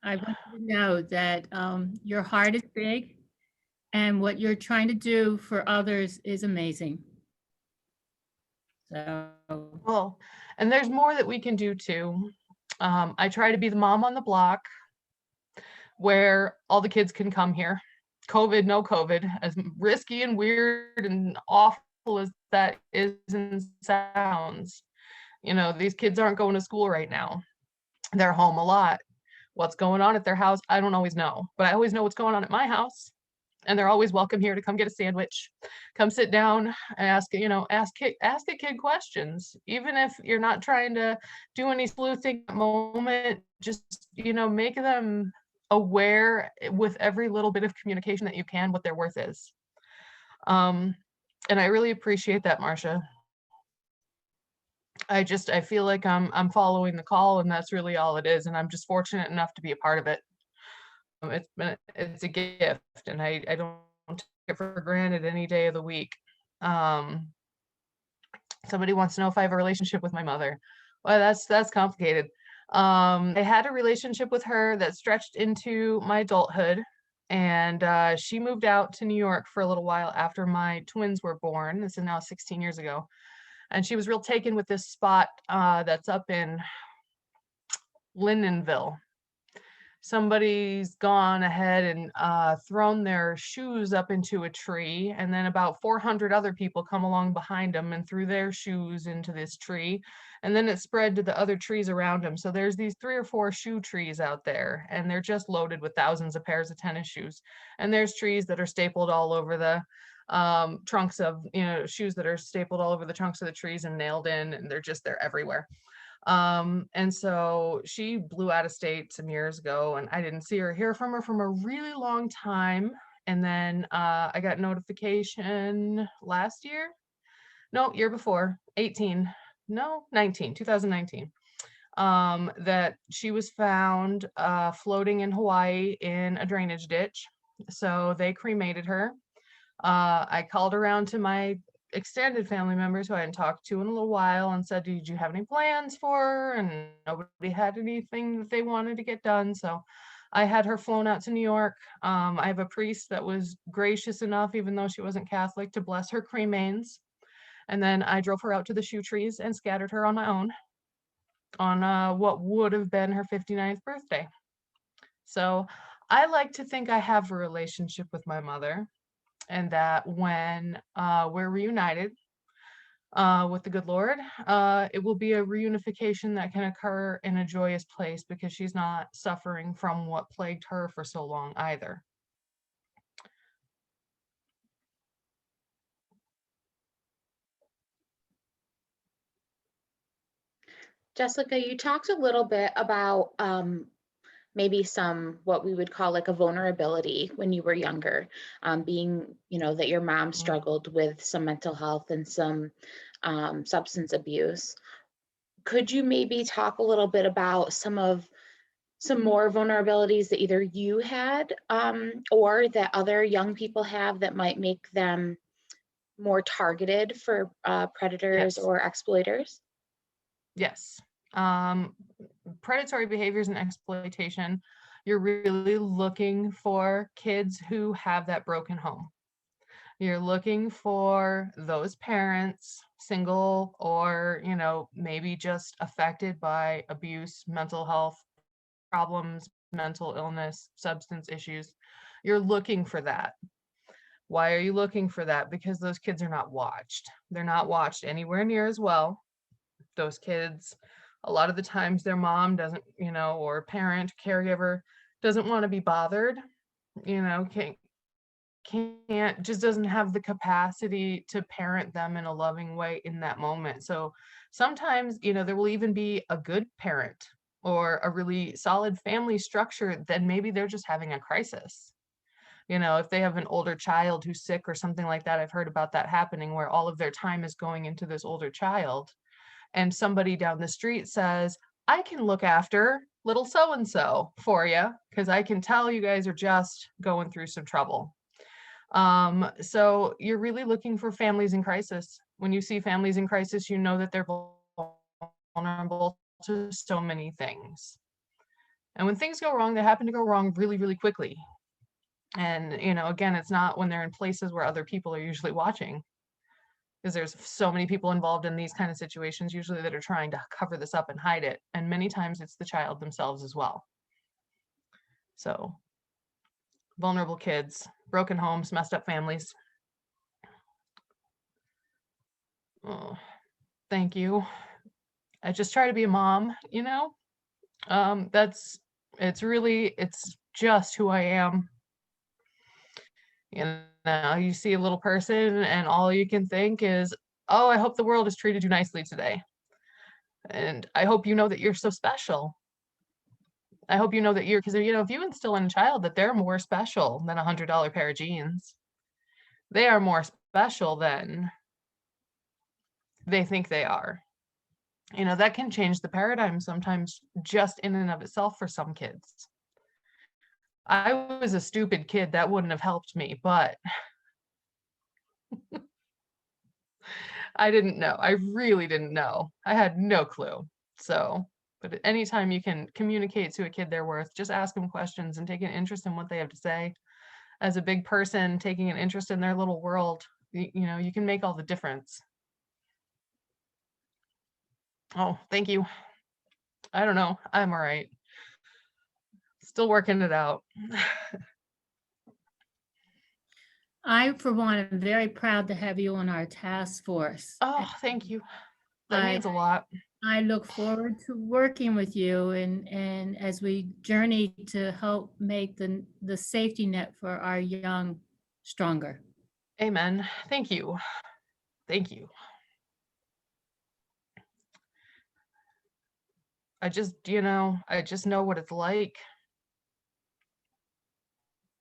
I want you to know that your heart is big and what you're trying to do for others is amazing. So, Well, and there's more that we can do too. I try to be the mom on the block where all the kids can come here. COVID, no COVID, as risky and weird and awful as that is and sounds. These kids aren't going to school right now. They're home a lot. What's going on at their house, I don't always know, but I always know what's going on at my house. And they're always welcome here to come get a sandwich, come sit down and ask a kid questions. Even if you're not trying to do any sleuthing at the moment, just, make them aware with every little bit of communication that you can what their worth is. And I really appreciate that, Marcia. I feel like I'm following the call, and that's really all it is. And I'm just fortunate enough to be a part of it. It's a gift, and I don't take it for granted any day of the week. Somebody wants to know if I have a relationship with my mother. Well, that's complicated. I had a relationship with her that stretched into my adulthood, and she moved out to New York for a little while after my twins were born. This is now 16 years ago. And she was real taken with this spot that's up in Lindenville. Somebody's gone ahead and thrown their shoes up into a tree, and then about 400 other people come along behind them and threw their shoes into this tree, and then it spread to the other trees around them. So there's these 3 or 4 shoe trees out there, and they're just loaded with thousands of pairs of tennis shoes. And there's trees that are stapled all over the trunks of, shoes that are stapled all over the trunks of the trees and nailed in, and they're everywhere. And so she blew out of state some years ago, and I didn't see or hear from her from a really long time. And then I got notification last year, no, year before, 18, 2019, that she was found floating in Hawaii in a drainage ditch. So they cremated her. I called around to my extended family members who I hadn't talked to in a little while and said, did you have any plans for her? And nobody had anything that they wanted to get done. So I had her flown out to New York. I have a priest that was gracious enough, even though she wasn't Catholic, to bless her cremains. And then I drove her out to the shoe trees and scattered her on my own on what would have been her 59th birthday. So I like to think I have a relationship with my mother, and that when we're reunited with the good Lord, it will be a reunification that can occur in a joyous place because she's not suffering from what plagued her for so long either. Jessica, you talked a little bit about maybe some what we would call like a vulnerability when you were younger, being, that your mom struggled with some mental health and some substance abuse. Could you maybe talk a little bit about some more vulnerabilities that either you had or that other young people have that might make them more targeted for predators Yes. or exploiters? Yes. Predatory behaviors and exploitation, you're really looking for kids who have that broken home. You're looking for those parents, single or, maybe just affected by abuse, mental health problems, mental illness, substance issues. You're looking for that. Why are you looking for that? Because those kids are not watched. They're not watched anywhere near as well. Those kids, a lot of the times their mom doesn't, or parent, caregiver doesn't want to be bothered, can't just doesn't have the capacity to parent them in a loving way in that moment. So sometimes, there will even be a good parent or a really solid family structure, then maybe they're just having a crisis. If they have an older child who's sick or something like that, I've heard about that happening where all of their time is going into this older child. And somebody down the street says, I can look after little so-and-so for you because I can tell you guys are just going through some trouble. So you're really looking for families in crisis. When you see families in crisis, you know that they're vulnerable to so many things. And when things go wrong, they happen to go wrong really, really quickly. And, again, it's not when they're in places where other people are usually watching, because there's so many people involved in these kind of situations usually that are trying to cover this up and hide it. And many times it's the child themselves as well. So vulnerable kids, broken homes, messed up families. Oh, thank you. I just try to be a mom, it's just who I am. You see a little person and all you can think is, oh, I hope the world has treated you nicely today. And I hope you know that you're so special. I hope you know that because if you instill in a child that they're more special than $100 pair of jeans, they are more special than they think they are. That can change the paradigm sometimes just in and of itself for some kids. I was a stupid kid, that wouldn't have helped me, but I didn't know. I really didn't know. I had no clue. So, but anytime you can communicate to a kid their worth, just ask them questions and take an interest in what they have to say. As a big person, taking an interest in their little world, you can make all the difference. Oh, thank you. I don't know. I'm all right. Still working it out. I, for one, am very proud to have you on our task force. Oh, thank you. That means a lot. I look forward to working with you and as we journey to help make the safety net for our young stronger. Amen. Thank you. Thank you. I just know what it's like.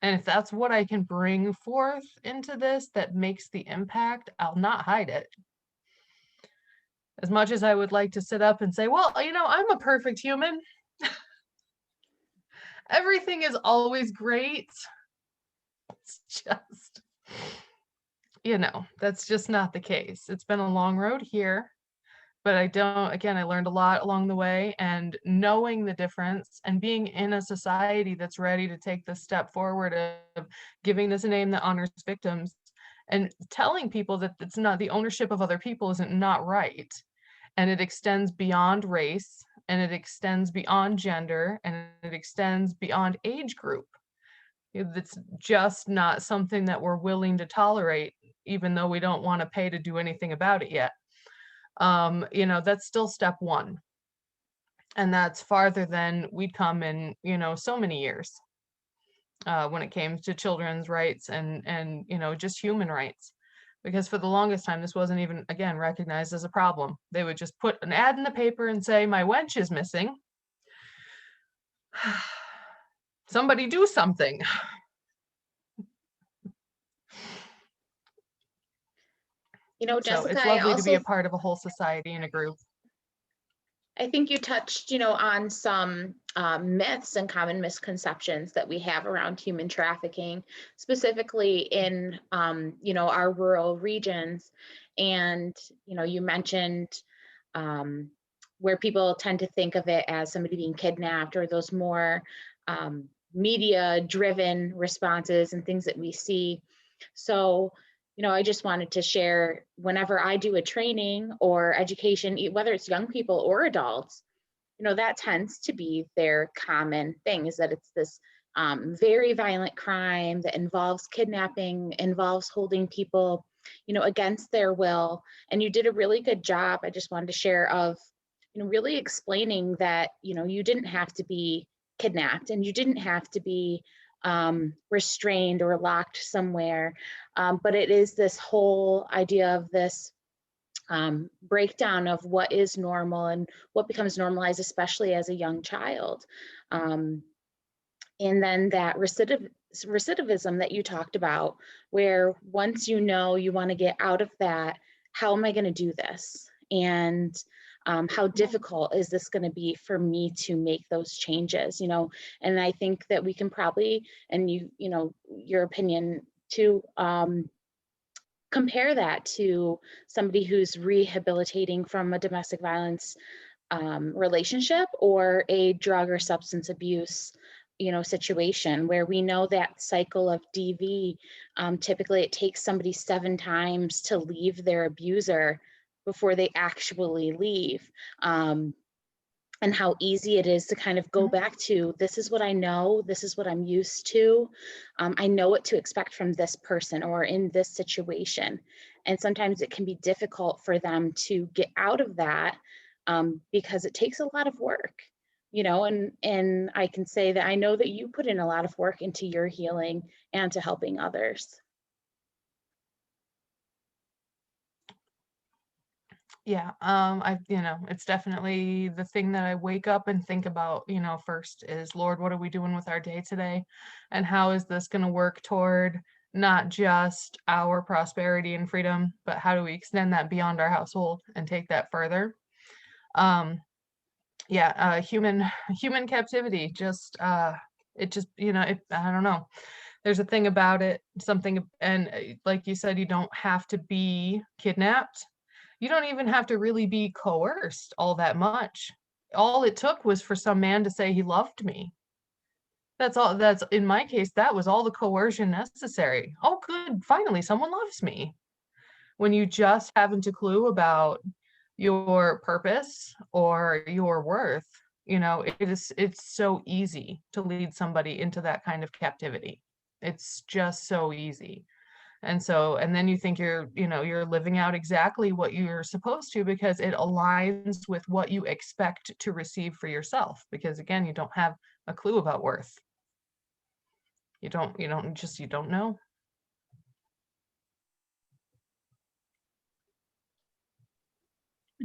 And if that's what I can bring forth into this that makes the impact, I'll not hide it. As much as I would like to sit up and say, well, I'm a perfect human. Everything is always great. It's just, that's just not the case. It's been a long road here, but I learned a lot along the way, and knowing the difference and being in a society that's ready to take this step forward of giving this a name that honors victims and telling people that it's not, the ownership of other people isn't not right. And it extends beyond race, and it extends beyond gender, and it extends beyond age group. It's just not something that we're willing to tolerate, even though we don't want to pay to do anything about it yet. That's still step one. And that's farther than we'd come in, so many years, when it came to children's rights and just human rights. Because for the longest time, this wasn't even, again, recognized as a problem. They would just put an ad in the paper and say, my wench is missing. Somebody do something. So Jessica, it's I lovely to be a also, part of a whole society and a group. I think you touched, on some myths and common misconceptions that we have around human trafficking, specifically in, our rural regions. And, you mentioned where people tend to think of it as somebody being kidnapped, or those more media-driven responses and things that we see. So, I just wanted to share, whenever I do a training or education, whether it's young people or adults, that tends to be their common thing, is that it's this very violent crime that involves kidnapping, involves holding people, against their will. And you did a really good job, I just wanted to share, of, really explaining that, you didn't have to be kidnapped, and you didn't have to be restrained or locked somewhere. But it is this whole idea of this breakdown of what is normal and what becomes normalized, especially as a young child. And then that recidivism that you talked about, where once you want to get out of that, how am I going to do this? And how difficult is this going to be for me to make those changes? And I think that we can probably, and your opinion too, compare that to somebody who's rehabilitating from a domestic violence relationship, or a drug or substance abuse situation, where we know that cycle of DV, typically it takes somebody 7 times to leave their abuser before they actually leave. And how easy it is to kind of go back to, this is what I know, this is what I'm used to. I know what to expect from this person or in this situation. And sometimes it can be difficult for them to get out of that, because it takes a lot of work, and I can say that I know that you put in a lot of work into your healing and to helping others. Yeah, it's definitely the thing that I wake up and think about, first is, Lord, what are we doing with our day today? And how is this going to work toward not just our prosperity and freedom, but how do we extend that beyond our household and take that further? Human captivity, just, it just, I don't know. There's a thing about it, something, and like you said, you don't have to be kidnapped. You don't even have to really be coerced all that much. All it took was for some man to say he loved me. That's all. That's, in my case, that was all the coercion necessary. Oh, good. Finally, someone loves me. When you just haven't a clue about your purpose or your worth, it's so easy to lead somebody into that kind of captivity. It's just so easy. And then you think you're living out exactly what you're supposed to, because it aligns with what you expect to receive for yourself. Because again, you don't have a clue about worth. You don't know.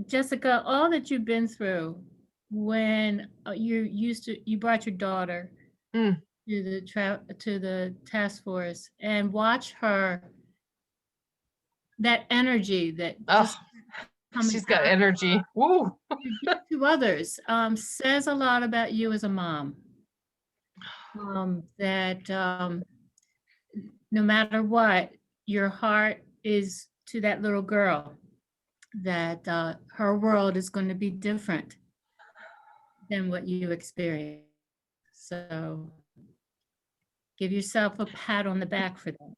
Jessica, all that you've been through, when you brought your daughter Mm. to the task force, and watch her, that energy that Oh, just coming She's got out energy. Woo. to others, says a lot about you as a mom. That no matter what, your heart is to that little girl, that her world is going to be different than what you experience. So give yourself a pat on the back for that.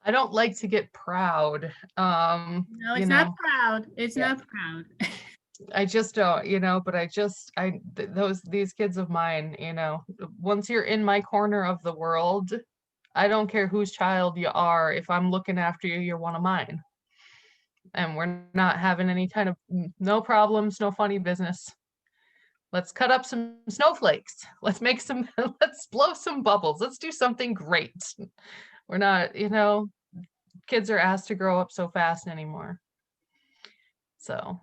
I don't like to get proud. No, You it's know, not proud. It's Yeah. not proud. I just don't, but these kids of mine, once you're in my corner of the world, I don't care whose child you are. If I'm looking after you, you're one of mine. And we're not having any kind of no problems, no funny business. Let's cut up some snowflakes. Let's let's blow some bubbles. Let's do something great. We're not, kids are asked to grow up so fast anymore. So.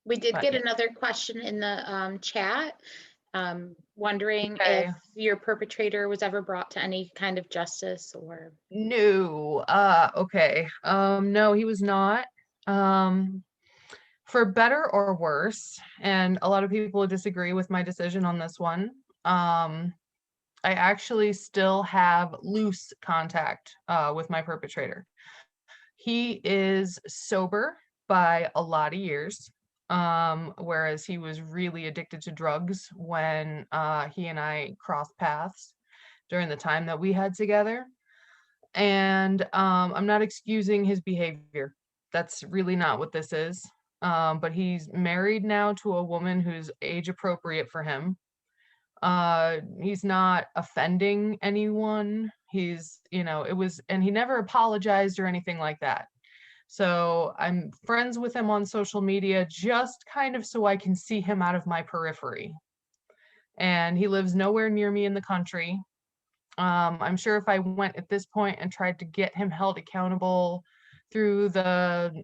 We did But get yeah. another question in the chat, wondering Okay. if your perpetrator was ever brought to any kind of justice or. No. Okay. No, he was not. For better or worse, and a lot of people disagree with my decision on this one. I actually still have loose contact with my perpetrator. He is sober by a lot of years, whereas he was really addicted to drugs when he and I crossed paths during the time that we had together. And I'm not excusing his behavior. That's really not what this is. But he's married now to a woman who's age appropriate for him. He's not offending anyone. And he never apologized or anything like that. So I'm friends with him on social media just kind of so I can see him out of my periphery. And he lives nowhere near me in the country. I'm sure if I went at this point and tried to get him held accountable through the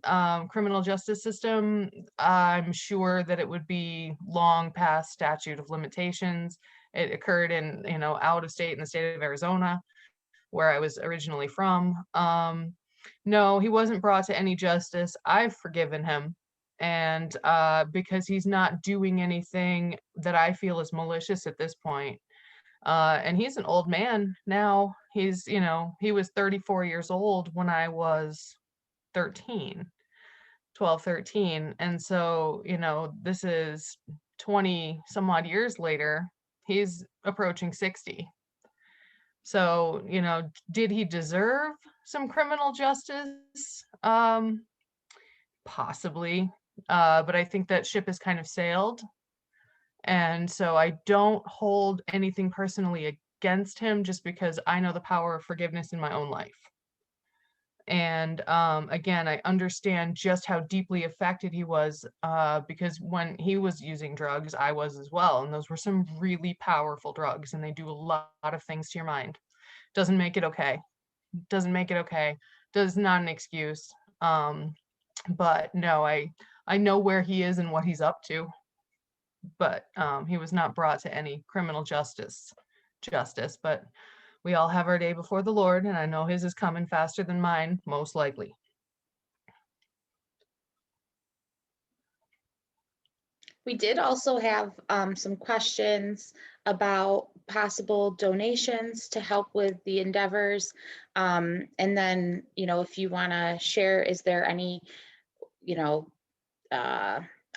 criminal justice system, I'm sure that it would be long past statute of limitations. It occurred out of state in the state of Arizona, where I was originally from. No, he wasn't brought to any justice. I've forgiven him. And because he's not doing anything that I feel is malicious at this point. And he's an old man now. He was 34 years old when I was 13, 12, 13. And so, this is 20 some odd years later. He's approaching 60. So, did he deserve some criminal justice? Possibly. But I think that ship has kind of sailed. And so I don't hold anything personally against him just because I know the power of forgiveness in my own life. And again, I understand just how deeply affected he was because when he was using drugs, I was as well. And those were some really powerful drugs, and they do a lot of things to your mind. Doesn't make it okay. Doesn't make it okay. Does not an excuse. But no, I know where he is and what he's up to. But he was not brought to any criminal justice. But we all have our day before the Lord, and I know his is coming faster than mine, most likely. We did also have some questions about possible donations to help with the endeavors. And then, if you want to share, is there any,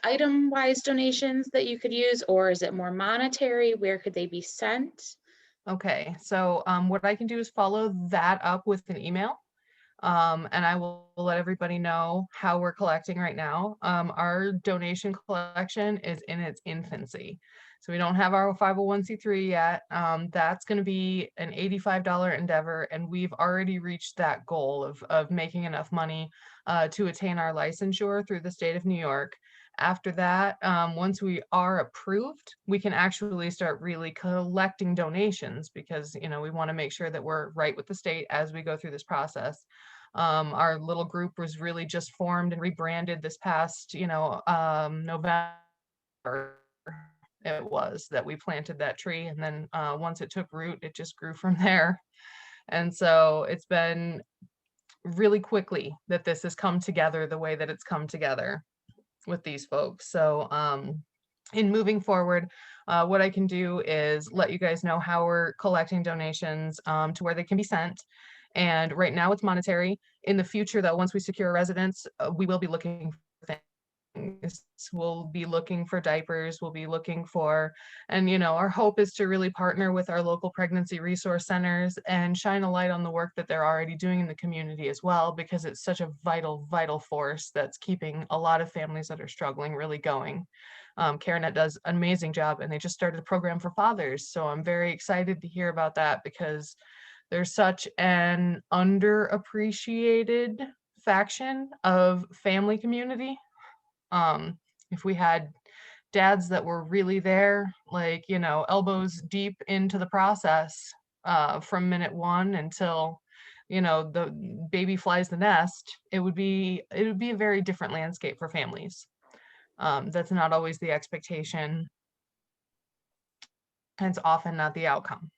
item-wise donations that you could use, or is it more monetary? Where could they be sent? Okay, so what I can do is follow that up with an email. And I will let everybody know how we're collecting right now. Our donation collection is in its infancy. So we don't have our 501c3 yet. That's going to be an $85 endeavor, and we've already reached that goal of making enough money to attain our licensure through the state of New York. After that, once we are approved, we can actually start really collecting donations because, we want to make sure that we're right with the state as we go through this process. Our little group was really just formed and rebranded this past, November. It was that we planted that tree, and then once it took root, it just grew from there. And so it's been really quickly that this has come together the way that it's come together with these folks. So in moving forward, what I can do is let you guys know how we're collecting donations to where they can be sent. And right now it's monetary. In the future, though, once we secure a residence, we will be looking for things. We'll be looking for diapers, we'll be looking for, and our hope is to really partner with our local pregnancy resource centers and shine a light on the work that they're already doing in the community as well, because it's such a vital force that's keeping a lot of families that are struggling really going. CareNet does an amazing job, and they just started a program for fathers. So I'm very excited to hear about that, because there's such an underappreciated faction of family community. If we had dads that were really there, like, elbows deep into the process, from minute one until, the baby flies the nest, it would be a very different landscape for families. That's not always the expectation, and it's often not the outcome.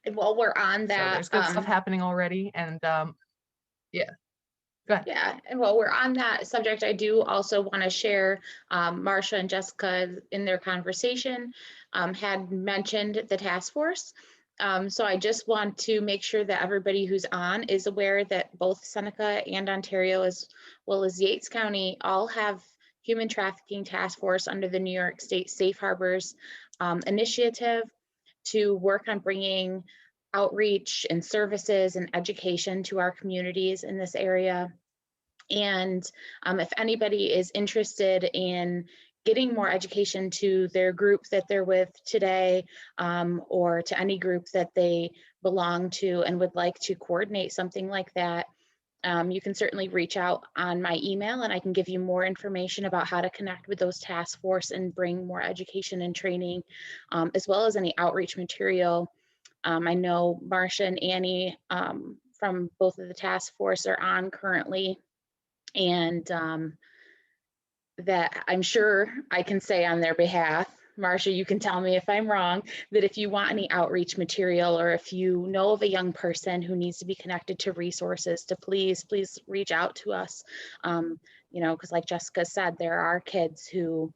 And while we're on So that, there's good stuff happening already, and yeah, go ahead. yeah, and while we're on that subject, I do also want to share, Marcia and Jessica in their conversation had mentioned the task force. So I just want to make sure that everybody who's on is aware that both Seneca and Ontario, as well as Yates County, all have human trafficking task force under the New York State Safe Harbors initiative to work on bringing outreach and services and education to our communities in this area. And if anybody is interested in getting more education to their group that they're with today, or to any group that they belong to and would like to coordinate something like that, you can certainly reach out on my email, and I can give you more information about how to connect with those task force and bring more education and training, as well as any outreach material. I know Marcia and Annie from both of the task force are on currently, and that I'm sure I can say on their behalf. Marcia, you can tell me if I'm wrong, that if you want any outreach material, or if you know of a young person who needs to be connected to resources, to please reach out to us. Because like Jessica said, there are kids who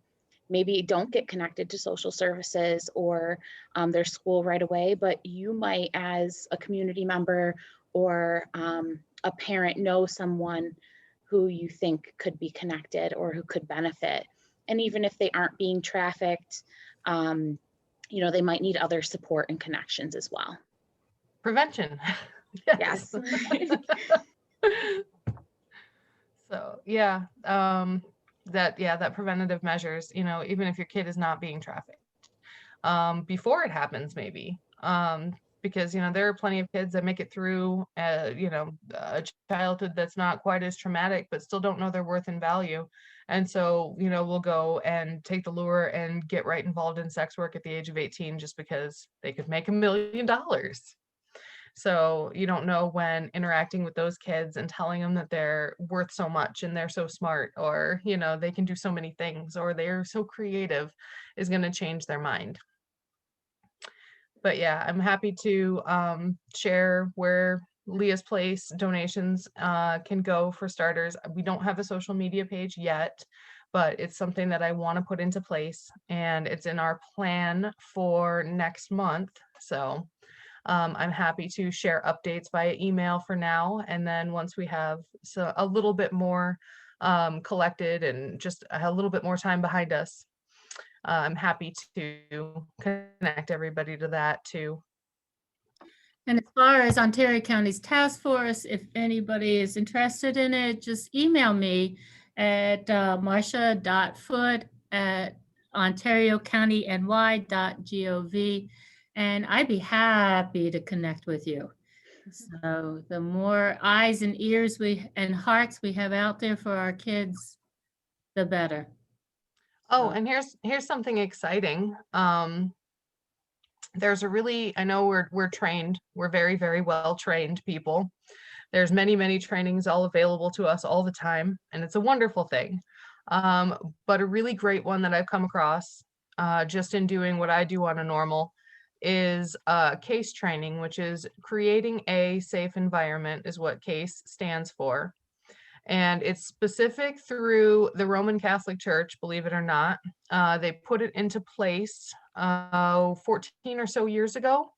maybe don't get connected to social services or their school right away, but you might, as a community member or a parent, know someone who you think could be connected or who could benefit. And even if they aren't being trafficked, they might need other support and connections as well. Prevention. Yes. So yeah, that preventative measures, even if your kid is not being trafficked, before it happens, maybe, because there are plenty of kids that make it through a childhood that's not quite as traumatic, but still don't know their worth and value. And so we'll go and take the lure and get right involved in sex work at the age of 18 just because they could make $1 million. So you don't know when interacting with those kids and telling them that they're worth so much and they're so smart, or they can do so many things, or they're so creative, is going to change their mind. But yeah, I'm happy to share where Leah's Place donations can go. For starters, we don't have a social media page yet, but it's something that I want to put into place, and it's in our plan for next month. So I'm happy to share updates via email for now, and then once we have a little bit more collected and just a little bit more time behind us, I'm happy to connect everybody to that too. And as far as Ontario County's task force, if anybody is interested in it, just email me at marcia.foot@ontariocountyny.gov, and I'd be happy to connect with you. So the more eyes and ears and hearts we have out there for our kids, the better. Oh, and here's something exciting. There's I know we're trained, we're very, very well trained people. There's many trainings all available to us all the time, and it's a wonderful thing. But a really great one that I've come across just in doing what I do on a normal, is case training, which is creating a safe environment, is what CASE stands for. And it's specific through the Roman Catholic Church, believe it or not. They put it into place 14 or so years ago,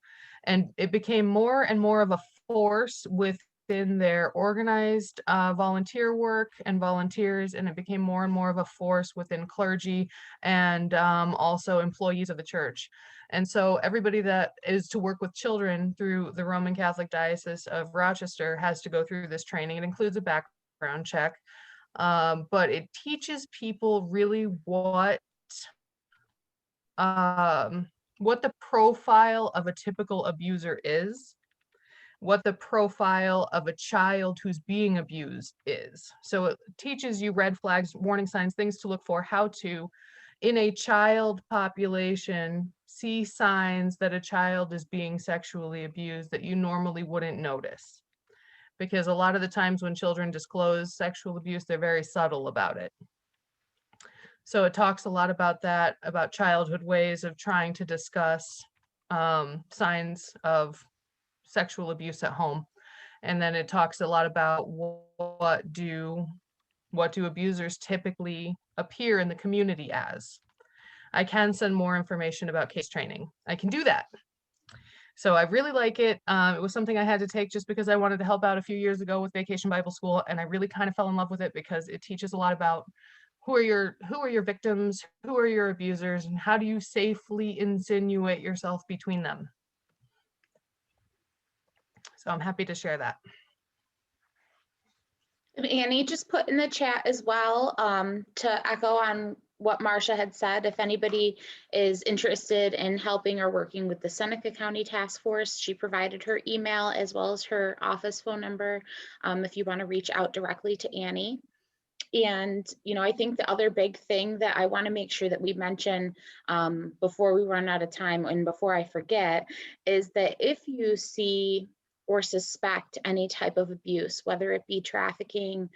and it became more and more of a force within their organized volunteer work and volunteers, and it became more and more of a force within clergy and also employees of the church. And so everybody that is to work with children through the Roman Catholic Diocese of Rochester has to go through this training. It includes a background check, but it teaches people really what the profile of a typical abuser is, what the profile of a child who's being abused is. So it teaches you red flags, warning signs, things to look for, how to, in a child population, see signs that a child is being sexually abused that you normally wouldn't notice. Because a lot of the times when children disclose sexual abuse, they're very subtle about it. So it talks a lot about that, about childhood ways of trying to discuss signs of sexual abuse at home. And then it talks a lot about what do abusers typically appear in the community as. I can send more information about case training. I can do that. So I really like it. It was something I had to take just because I wanted to help out a few years ago with Vacation Bible School, and I really kind of fell in love with it because it teaches a lot about who are your victims, who are your abusers, and how do you safely insinuate yourself between them. So I'm happy to share that. And Annie just put in the chat as well, to echo on what Marcia had said. If anybody is interested in helping or working with the Seneca County Task Force, she provided her email as well as her office phone number, if you want to reach out directly to Annie. And, you know, I think the other big thing that I want to make sure that we mention before we run out of time and before I forget is that if you see or suspect any type of abuse, whether it be trafficking,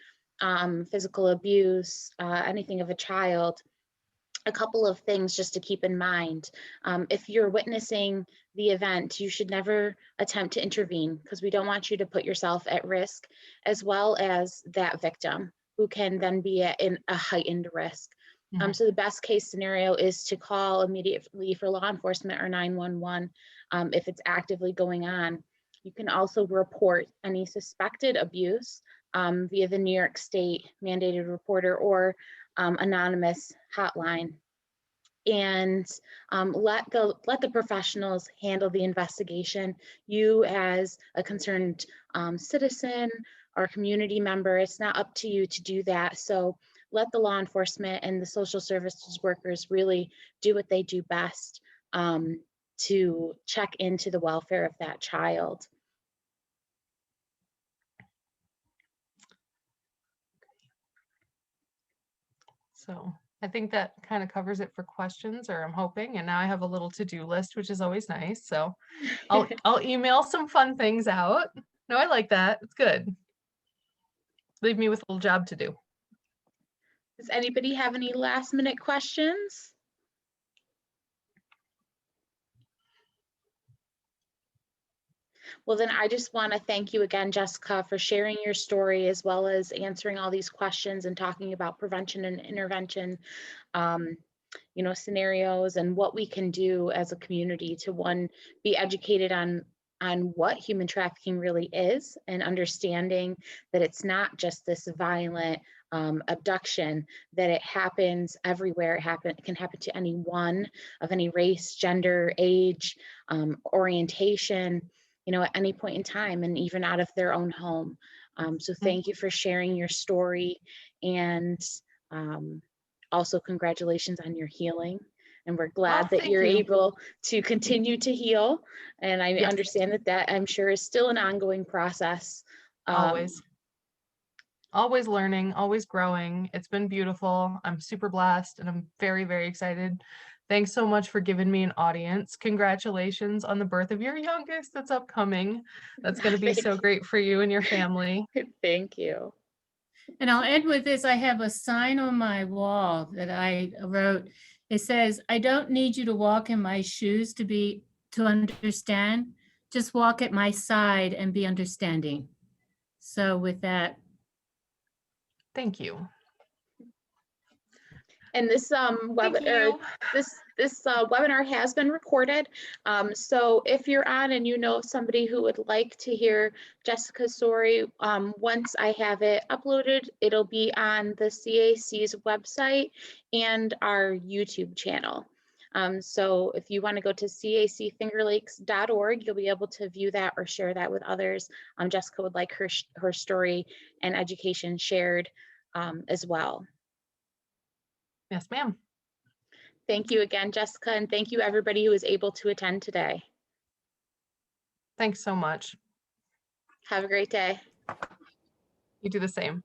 physical abuse, anything of a child, a couple of things just to keep in mind. If you're witnessing the event, you should never attempt to intervene because we don't want you to put yourself at risk, as well as that victim who can then be in a heightened risk. So the best case scenario is to call immediately for law enforcement or 911 if it's actively going on. You can also report any suspected abuse via the New York State mandated reporter or anonymous hotline, and let the professionals handle the investigation. You as a concerned citizen or community member, it's not up to you to do that. So let the law enforcement and the social services workers really do what they do best to check into the welfare of that child. So I think that kind of covers it for questions, or I'm hoping. And now I have a little to-do list, which is always nice. So I'll email some fun things out. No, I like that. It's good. Leave me with a little job to do. Does anybody have any last minute questions? Well, then I just want to thank you again, Jessica, for sharing your story as well as answering all these questions and talking about prevention and intervention, you know, scenarios and what we can do as a community to, one, be educated on what human trafficking really is, and understanding that it's not just this violent abduction, that it happens everywhere. It can happen to anyone of any race, gender, age, orientation, you know, at any point in time, and even out of their own home. So thank you for sharing your story, and also congratulations on your healing. And we're glad that you're able to continue to heal. And I understand that I'm sure is still an ongoing process. Always learning, always growing. It's been beautiful. I'm super blessed and I'm very, very excited. Thanks so much for giving me an audience. Congratulations on the birth of your youngest that's upcoming. That's going to be so great for you and your family. Thank you. And I'll end with this. I have a sign on my wall that I wrote, It says, I don't need you to walk in my shoes to understand. Just walk at my side and be understanding. So with that, Thank you. And this Thank you. this webinar has been recorded. So if you're on and you know somebody who would like to hear Jessica's story, once I have it uploaded, it'll be on the CAC's website and our YouTube channel. So if you want to go to cacfingerlakes.org, you'll be able to view that or share that with others. Jessica would like her story and education shared as well. Yes, ma'am. Thank you again, Jessica, and thank you everybody who was able to attend today. Thanks so much. Have a great day. You do the same.